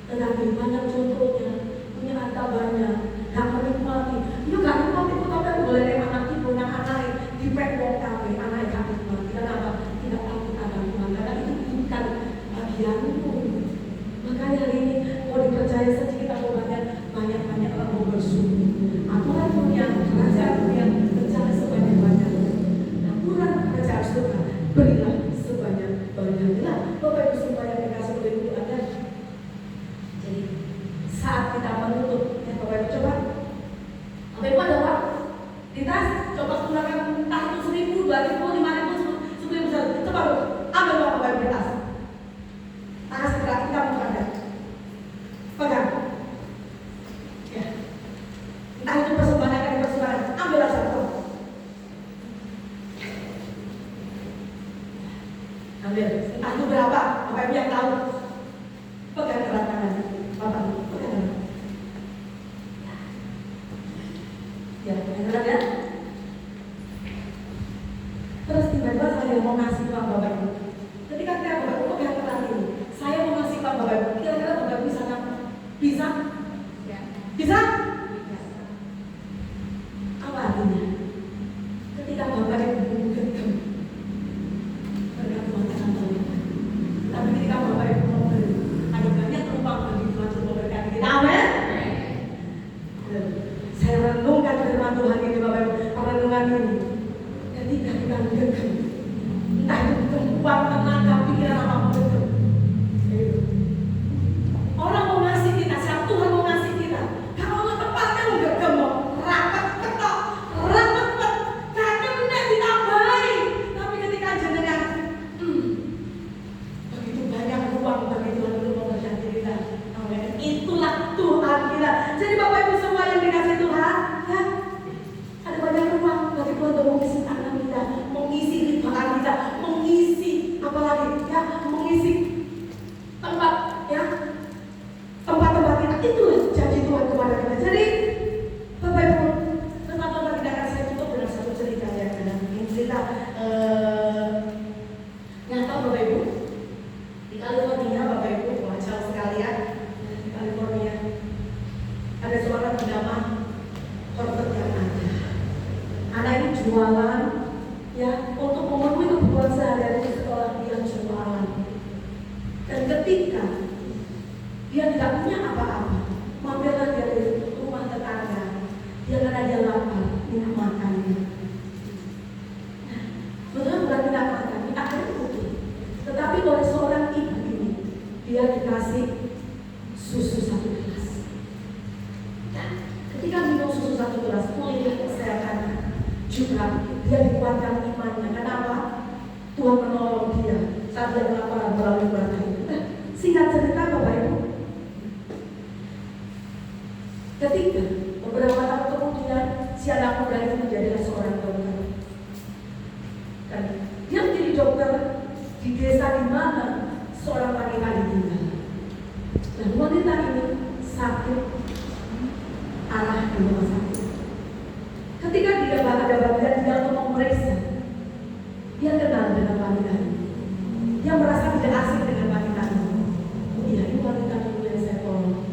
Tetapi banyak contohnya punya harta banyak, gak menikmati. Dia gak menikmati itu tapi boleh dari anak ibu, anak di pekong kafe, anak gak menikmati. Kenapa? Tidak takut akan Tuhan, karena itu bukan bagianmu. Makanya hari ini mau dipercaya sedikit atau banyak orang bersyukur. Aturan dunia, kerajaan dunia, berjalan sebanyak-banyaknya. Aturan kerajaan surga, berilah sebanyak-banyaknya. Bapak Ibu semuanya dikasih oleh Tuhan. Jadi saat kita menutup, ya Bapak Ibu coba. Bapak Ibu ada uang di tas, coba gunakan entah itu 1.000, 2.000, 5.000, 10.000. Coba ambil uang Bapak Ibu di tas. Tangan segera kita buka. Pegang. Ya. Entah itu persembahan atau persembahan, ambil satu. Ambil. Entah itu berapa, Bapak Ibu yang tahu. Pegang erat tangan Bapak Ibu, pegang erat. Ya, pegang erat ya. Terus tiba-tiba saya mau ngasih uang Bapak Ibu. Ketika kita Bapak Ibu pegang erat ini, saya mau ngasih uang Bapak Ibu. Kira-kira Bapak Ibu bisa nggak? Bisa? Bisa? Apa artinya? Ketika Bapak Ibu genggam, berkat Tuhan tahu. Tapi ketika Bapak Ibu memberi, ada banyak peluang bagi Tuhan untuk memberkati kita. Amin. Saya renungkan firman Tuhan ini Bapak Ibu, renungan ini. Ketika kita genggam, entah itu perempuan, tenaga, pikiran apapun itu. Orang mau ngasih kita, siapa Tuhan mau ngasih kita. Kalau nggak tempatnya nggak gemuk, rapat ketok, rapat pet, kadang nggak ditambahi. Tapi ketika jenengan, begitu banyak ruang bagi Tuhan untuk memberkati kita. Amin. Itulah Tuhan kita. Jadi Bapak Ibu semua yang dikasih Tuhan, ya, ada banyak ruang bagi Tuhan untuk mengisi tangan kita, mengisi limpahan kita, mengisi apalagi, ya, mengisi tempat, ya. Tempat-tempat kita itu janji Tuhan kepada kita. Jadi Bapak Ibu, tempat-tempat kita akan saya tutup dengan satu cerita yang ada. Ini cerita nyata Bapak Ibu. Di California Bapak Ibu, jauh sekali ya. Di California ada seorang bernama Horton yang ada. Anak ini jualan, ya, untuk memenuhi kebutuhan sehari-hari di sekolah dia jualan. Dan ketika dia tidak punya apa-apa, mampirlah dia di rumah tetangga. Dia karena dia lapar, minta makan. Betul bukan minta makan, minta air putih. Tetapi oleh seorang ibu ini, dia dikasih susu 1 gelas. Nah, ketika minum susu 1 gelas, pulih kesehatannya. Juga dia dikuatkan imannya. Kenapa? Tuhan menolong dia saat dia kelaparan melalui berkat itu. Nah, singkat cerita Bapak Ibu, ketika beberapa tahun kemudian si anak muda itu menjadi seorang dokter. Dan dia menjadi dokter di desa di mana seorang wanita ditinggal. Dan wanita ini sakit parah di rumah sakit. Ketika dia ada bagian dia untuk memeriksa, dia kenal dengan wanita ini. Dia merasa tidak asing dengan wanita ini. Oh iya, ini wanita dulu yang saya tolong.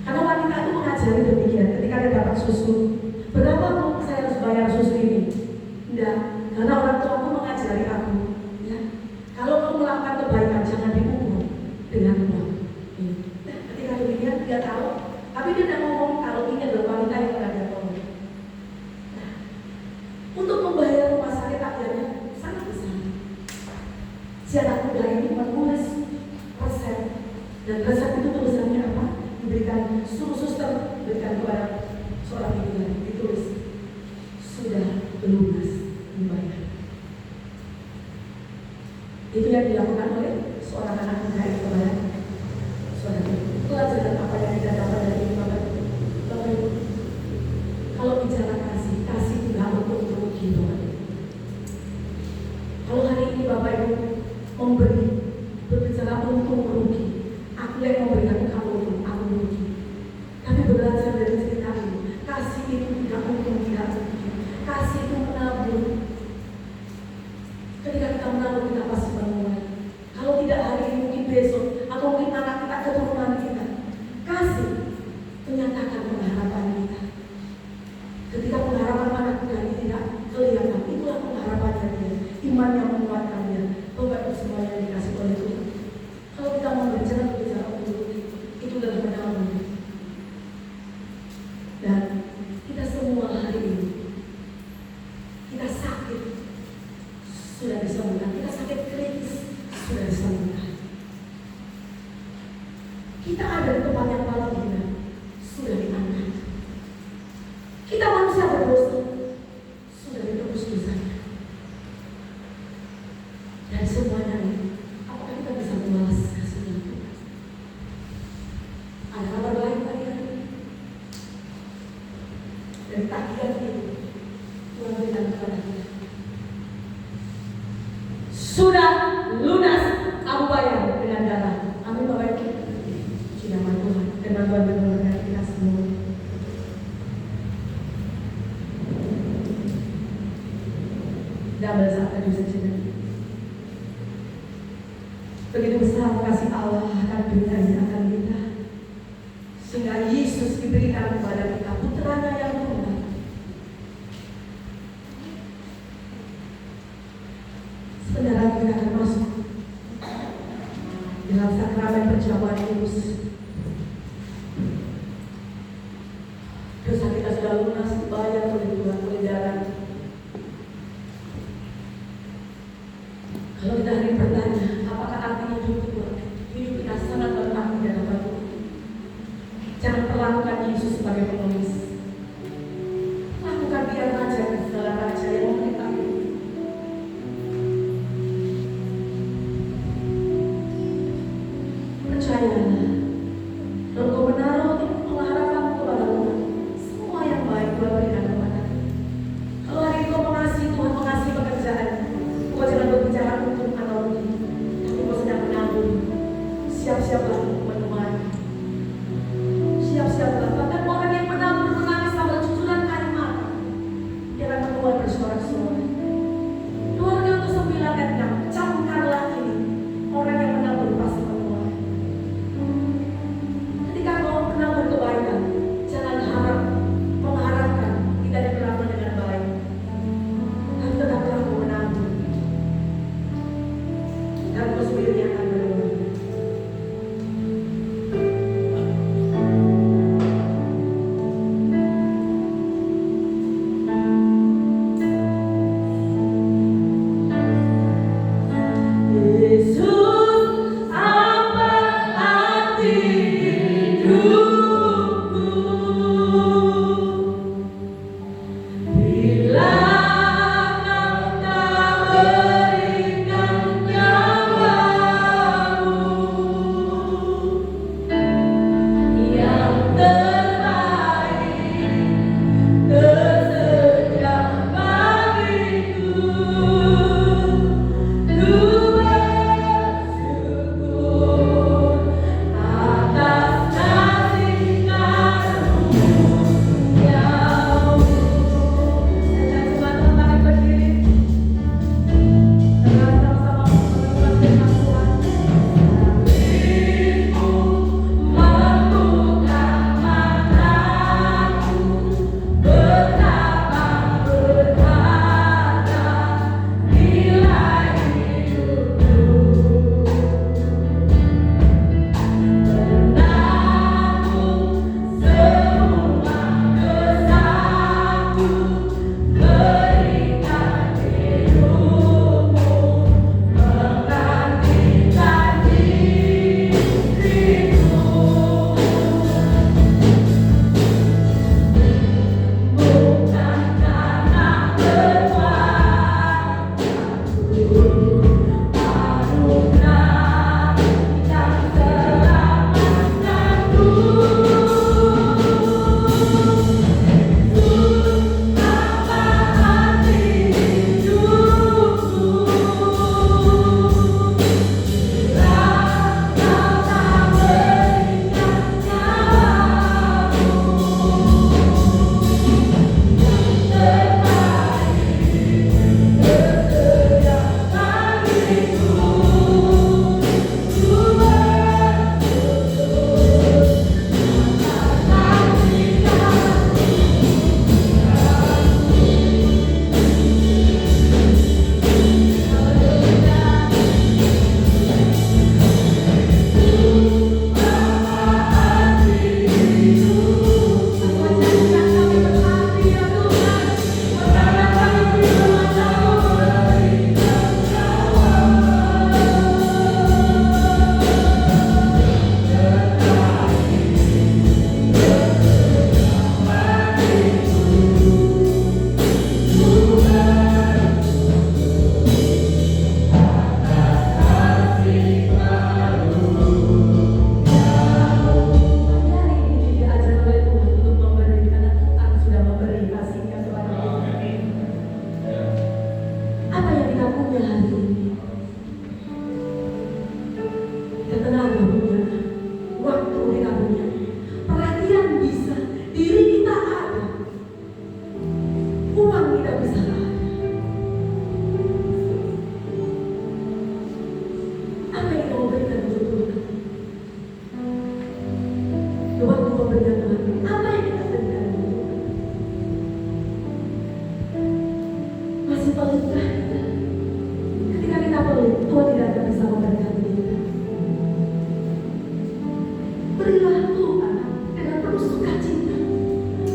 Karena wanita itu mengajari demikian. Ketika dia dapat susu, berapa Bu saya harus bayar susu ini? Enggak, karena orang tuaku mengajari aku, ya, kalau kamu melakukan kebaikan jangan diukur dengan uang. Nah, ketika demikian dia tahu, tapi dia tidak ngomong kalau ini adalah wanita yang pernah dia tolong. Nah, untuk membayar rumah sakit akhirnya sangat besar. Si anak muda ini menulis resep, dan resep itu tulisannya apa? Diberikan suruh suster, diberikan kepada seorang ibu. Itu yang dilakukan oleh seorang anak muda itu, saudara. Pelajaran apa yang kita dapat dari ini, Bapak Ibu? Kalau bicara kasih, kasih tidak untuk rugi, Bapak Ibu. Kalau hari ini Bapak Ibu memberi, berbicara untung rugi, aku yang memberikan kamu untung, aku rugi. Tapi belajar dari cerita ini, kasih itu tidak untung, tidak rugi. Kasih itu menabung. Ketika kita menabung, kita pasti menuai. Kalau tidak hari ini, mungkin besok, atau mungkin anak kita, keturunan kita. Kasih menyatakan pengharapan kita. Ketika pengharapan anak kita ini tidak kelihatan, itulah pengharapannya dia. Iman yang menguatkannya. Bapak Ibu semua yang dikasih oleh Tuhan. Kalau kita mau berbicara untuk itu adalah menabung. Dan kita semua hari ini, kita sakit sudah disembuhkan, kita sakit kritis sudah disembuhkan. Kita ada di tempat yang paling hina, sudah diangkat. Kita manusia berdosa, sudah ditebus dosanya. Dan semuanya ini, apakah kita bisa membalas kasihnya Tuhan? Ada kabar baik hari ini? Dari tagihan itu, Tuhan berikan kepada kita. Sudah lunas, kamu bayar dengan darah. Amin Bapak Ibu. Puji nama Tuhan. Firman Tuhan memberkati kita semua. Damai saat tadi sejenak. Begitu besar kasih Allah akan dunia ini akan kita, sehingga Yesus diberikan kepada kita putranya yang tunggal. Sebenarnya kita akan masuk dalam sakramen perjamuan kudus. Dosa kita sudah lunas dibayar oleh Tuhan, oleh darah. Kalau kita hari ini bertanya, apakah artinya hidup Tuhan? Hidup kita sangat berarti dan apa Tuhan? Jangan perlakukan Yesus sebagai penulis. Lakukan dia raja dan segala raja yang memerintah hidup. Percayalah, kalau kau menaruh pengharapan kepada Tuhan, semua yang baik Tuhan berikan kepada. Kalau hari ini kau mengasihi Tuhan, mengasihi pekerjaan, kau jangan berbicara untung atau rugi, tapi kau sedang menabung. Siap-siaplah untuk menuai. Siap-siaplah. Bahkan orang yang menabung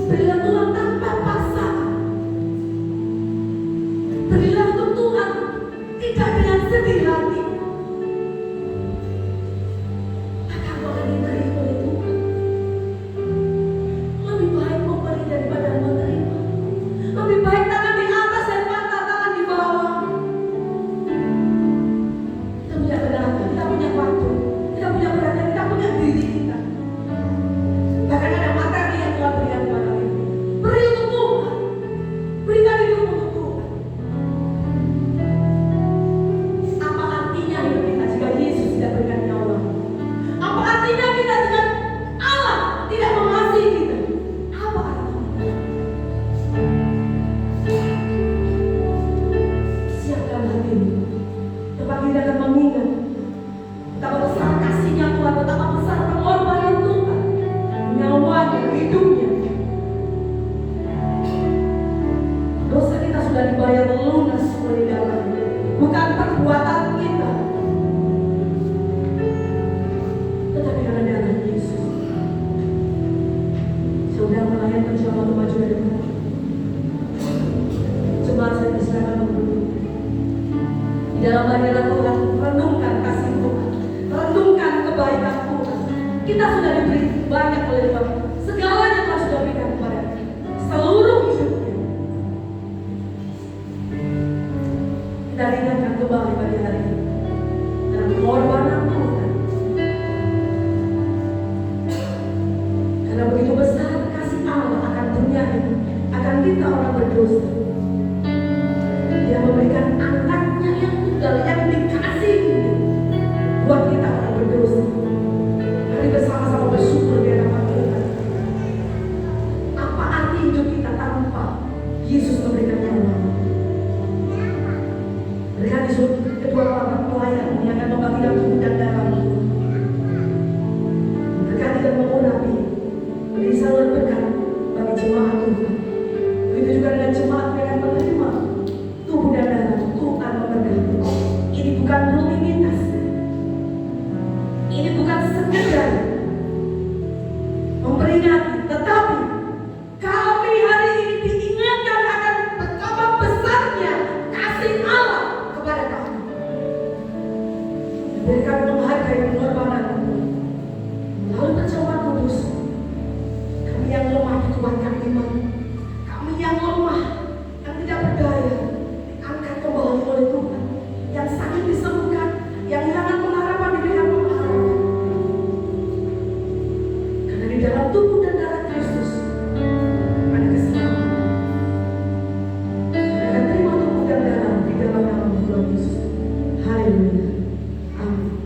Berilah Tuhan tanpa paksaan. Berilah untuk Tuhan tidak dengan sedih hati. Maka kau akan diberi oleh Tuhan. Lebih baik memberi daripada menerima. Lebih baik tangan di atas daripada tangan di bawah. Kita punya tenaga, kita punya waktu, kita punya perhatian, kita punya diri kita. Bahkan ada materi yang Tuhan berikan kepada kita. Beri untuk Tuhan. Berikan hidup untuk Tuhan. Apa artinya hidup kita jika Yesus tidak berikan nyawa? Apa artinya kita jika Allah tidak mengasihi kita? Apa artinya? Siapkan hatimu. Tempat kita akan mengingat betapa besar kasihnya Tuhan, betapa besar pengorbanan Tuhan, nyawanya, hidupnya. Dosa kita sudah dibayar lunas oleh darahnya, bukan perbuatan kita, tetapi karena darah Yesus. Saudara melayan bersama untuk maju dari depan. Jemaat saya diserahkan berdua. Di dalam hadirat Tuhan, renungkan kasih Tuhan, renungkan kebaikan Tuhan. Kita sudah diberi banyak oleh Tuhan. Segalanya Tuhan sudah berikan kepada kita. Seluruh hidupnya. Kita ringankan kembali pada hari ini dalam pengorbanan Tuhan. Karena begitu besar kasih Allah akan dunia ini, akan kita orang berdosa. Dia memberikan anaknya yang tunggal, yang dikasih ini buat kita orang berdosa. Mari bersama-sama bersyukur di hadapan Tuhan. Apa arti hidup kita tanpa Yesus memberikan nyawa? Lihat di kedua orang pelayan yang akan membagikan tubuh dan darah Tuhan. Berkati dan mengurapi, beri saluran berkat bagi jemaat Tuhan. Begitu juga dengan jemaat yang akan menerima tubuh dan darah Tuhan memberkati. Ini bukan rutinitas. Ini bukan sekedar memperingati, tetapi kami hari ini diingatkan akan betapa besarnya kasih Allah kepada kami. Biar kami menghargai pengorbanan Tuhan. Lalu percobaan kudus. Kami yang lemah dikuatkan iman. Kami yang lemah, yang tidak berdaya, diangkat kembali oleh Tuhan. Yang sakit disembuhkan, yang hilangan pengharapan diberikan pengharapan. Karena di dalam tubuh dan darah Kristus ada keselamatan. Kita akan terima tubuh dan darah di dalam nama Tuhan Yesus. Haleluya. Amin.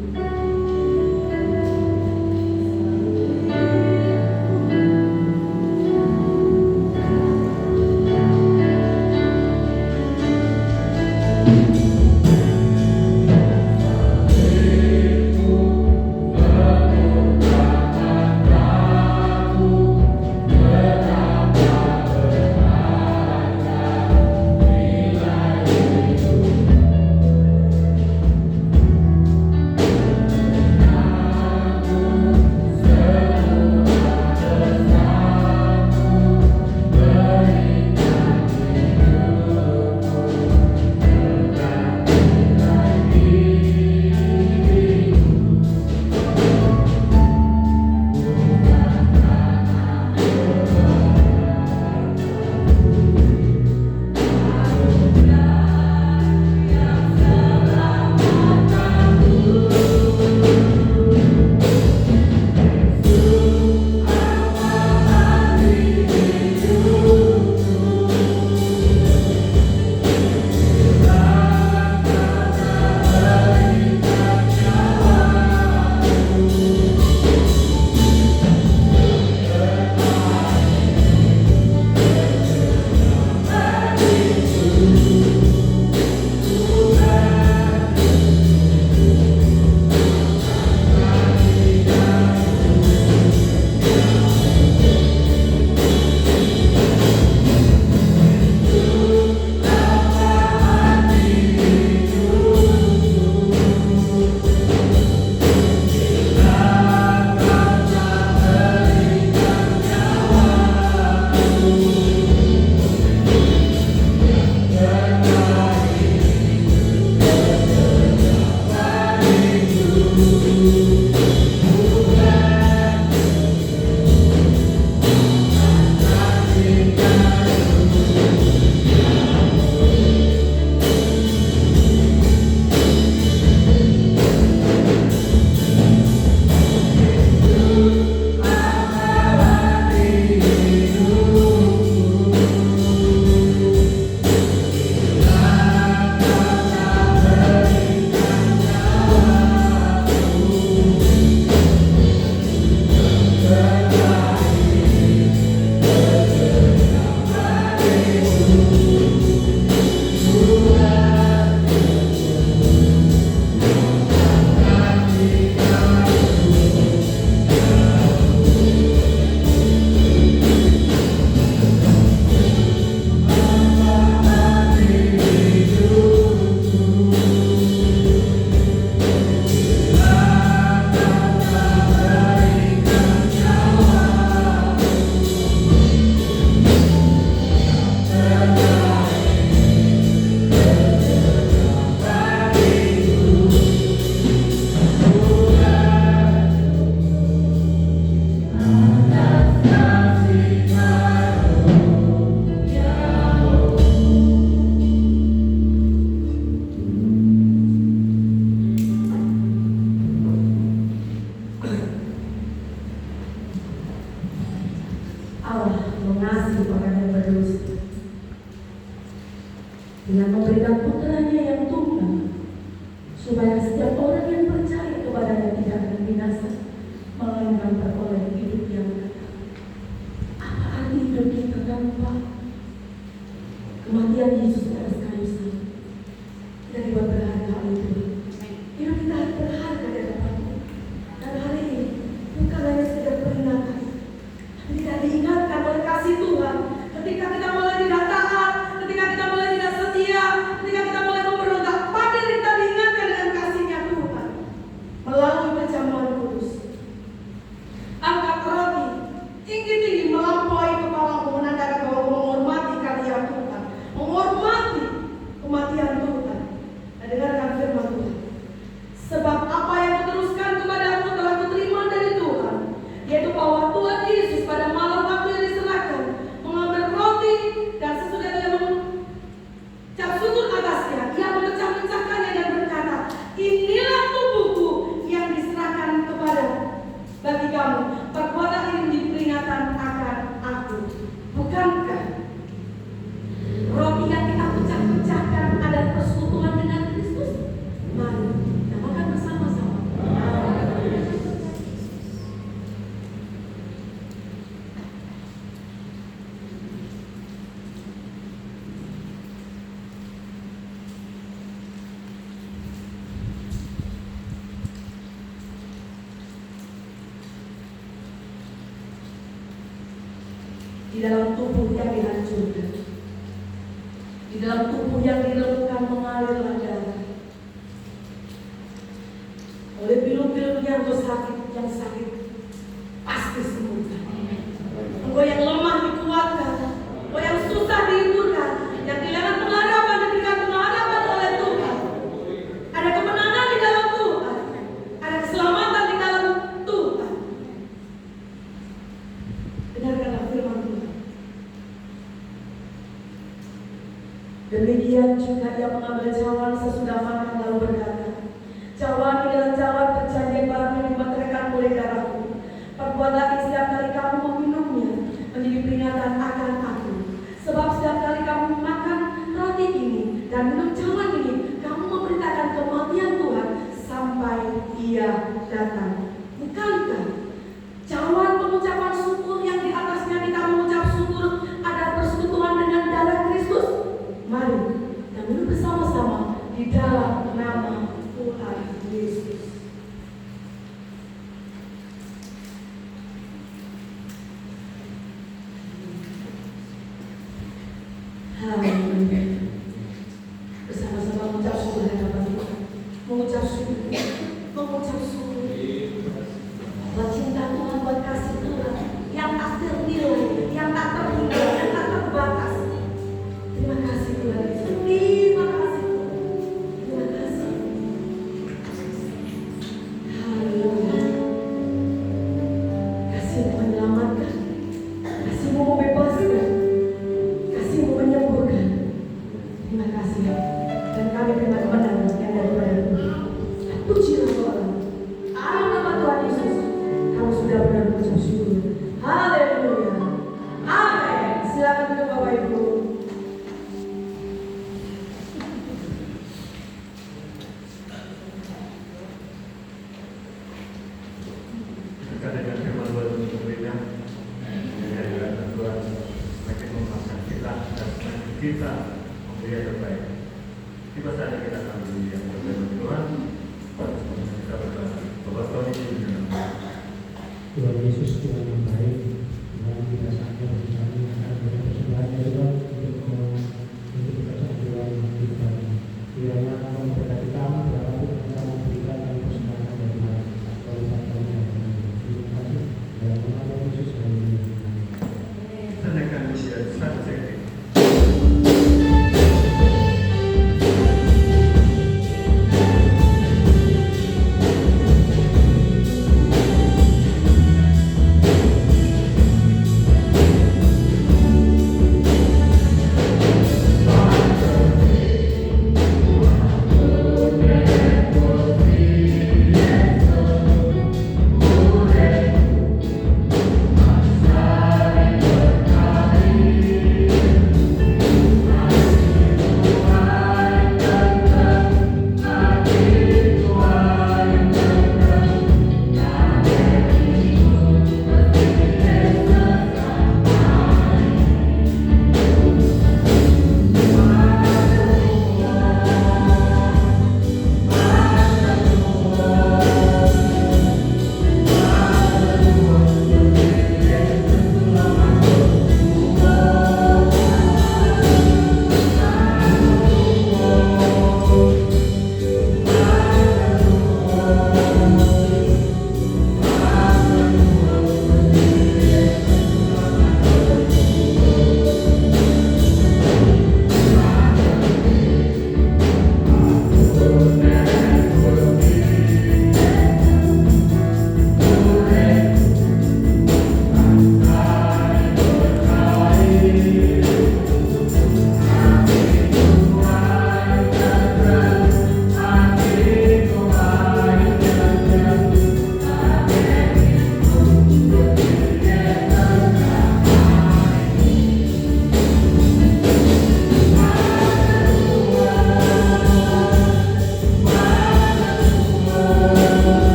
buat berharga oleh Tuhan. Hidup kita berharga di hadapan-Mu. Dan hari ini bukan hanya sekedar peringatan, tapi kita diingatkan oleh kasih Tuhan. Ketika kita mulai tidak taat, ketika kita mulai tidak setia, ketika kita mulai memberontak, pada kita diingatkan dengan kasih-Nya Tuhan melalui perjamuan kudus. Angkat roti tinggi-tinggi melampaui kepalamu, menandakan bahwa menghormati karya Tuhan, menghormati kematian Tuhan. Dan dengarkan firman Tuhan. Sebab apa yang kuteruskan kepadamu telah kuterima dari Tuhan, yaitu bahwa Tuhan Yesus pada malam waktu yang diserahkan mengambil roti, dan sesudah Dia mengucap syukur atasnya, Dia memecah-mecahkannya dan berkata, inilah tubuhku yang diserahkan kepadamu. Bagi kamu, perbuatan ini menjadi peringatan akan aku. Bukankah roti yang kita pecah-pecahkan adalah persekutuan dengan Kristus? Mari kita makan bersama-sama. Di dalam tubuh yang dihancurkan, di dalam tubuh yang diremukkan mengalirlah darah. Oleh pilu-pilunya engkau sakit, yang sakit pasti sembuhkan. Engkau yang lemah dikuatkan, engkau yang susah dihiburkan, yang kehilangan pengharapan diberikan pengharapan oleh Tuhan. Ada kemenangan di dalam Tuhan, ada keselamatan di dalam Tuhan. Dengarkanlah firman Tuhan. Demikian juga Ia mengambil cawan sesudah makan lalu berkata, cawan ini adalah cawan perjanjian baru yang dibatalkan oleh darahku. Perbuatlah ini setiap kali kamu meminumnya menjadi peringatan akan aku. Sebab setiap kali kamu makan roti ini dan minum cawan ini, kamu memberitakan kematian Tuhan sampai Ia datang. Bukankah cawan pengucapan syukur yang di atasnya kita mengucap syukur ada persekutuan dengan darah Kristus? Mari kita minum bersama-sama di dalam nama Tuhan Yesus. Haleluya. Bersama-sama mengucap syukur hadapan Tuhan. Mengucap syukur. Mengucap syukur. Buat cinta Tuhan, buat kasih Tuhan yang tak ternilai, yang tak terhingga, yang tak terbatas. Terima kasih Tuhan Yesus. Terima kasih Tuhan. Terima kasih. Haleluya. Kasih-Mu menyelamatkan, kasih-Mu membebaskan, kasih-Mu menyembuhkan. Terima kasih. Dan kami terima kebenaran yang daripada-Mu. Pujilah Tuhan. Dalam nama Tuhan Yesus, kamu sudah benar mengucap syukur. Haleluya. Amin. Silakan duduk Bapak Ibu. Dengan firman Tuhan untuk memberikan dan Tuhan semakin memaafkan kita dan semakin kita memberi yang terbaik. Tiba saja kita akan beri yang terbaik untuk Tuhan. Kita berdoa. Bapak Tuhan Yesus, Tuhan Yesus, Tuhan yang baik, Tuhan kita sangat bersama akan beri persembahan Tuhan untuk persatuan kita. Kiranya Kamu memberkati kami berapapun yang Kamu berikan kami persembahan dari Tuhan. Terima kasih. Dalam nama Yesus kami. Tandakan usia 1 cm.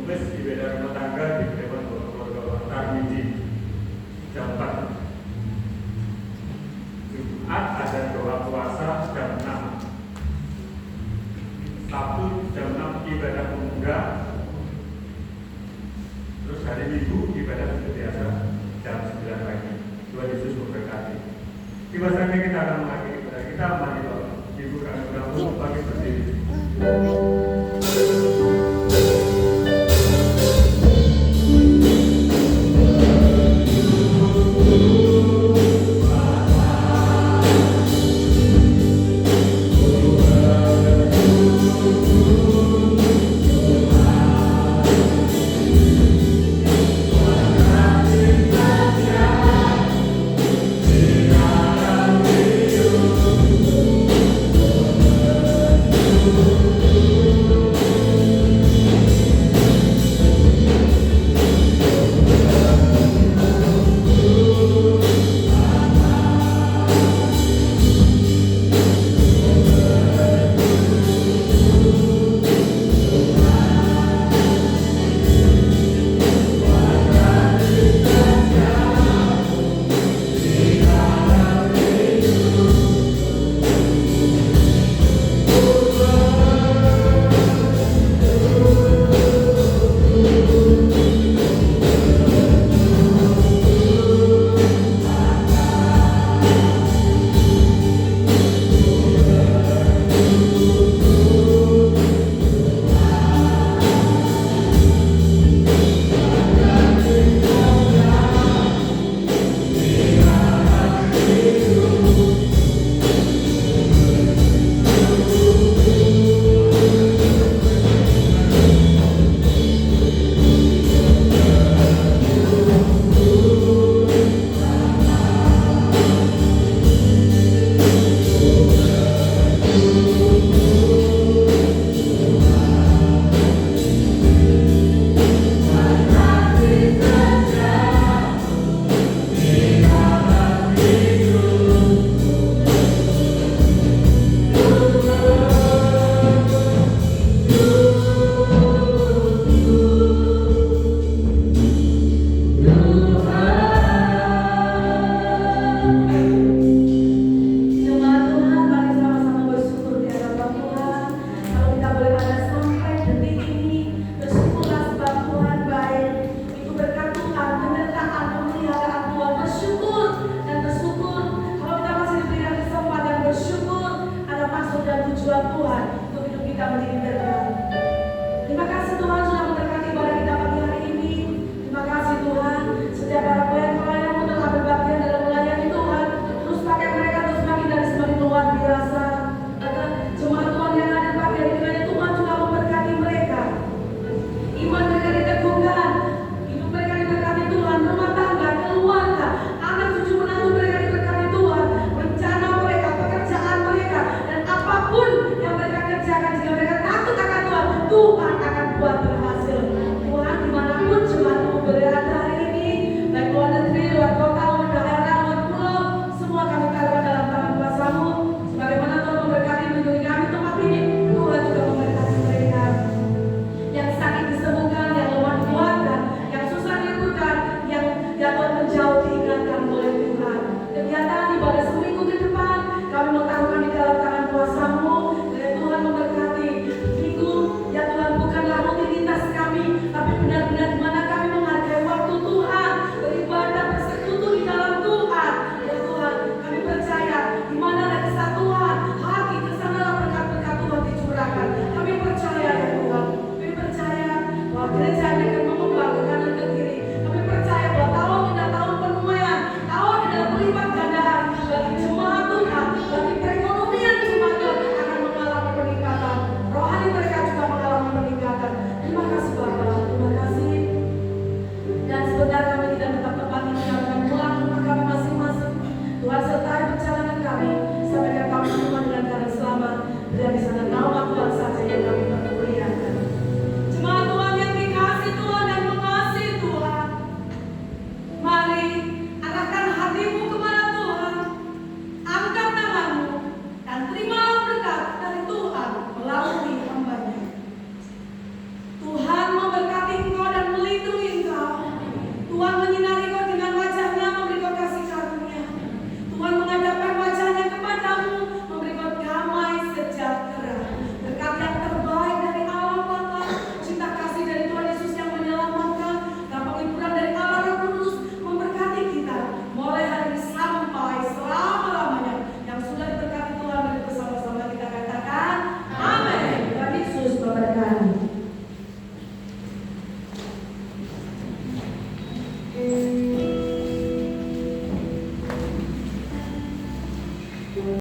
Kamis ibadah rumah tangga di Dewan Keluarga Tarmiji jam 4. Jumat ada doa puasa jam 6. Sabtu jam 6 ibadah pemuda. Terus hari Minggu ibadah seperti biasa jam 9 pagi. Tuhan Yesus memberkati. Tiba saatnya kita akan mengakhiri ibadah kita. Mari Bapak Ibu kami undang bagi berdiri. Tuhan untuk hidup kita menjadi berkat.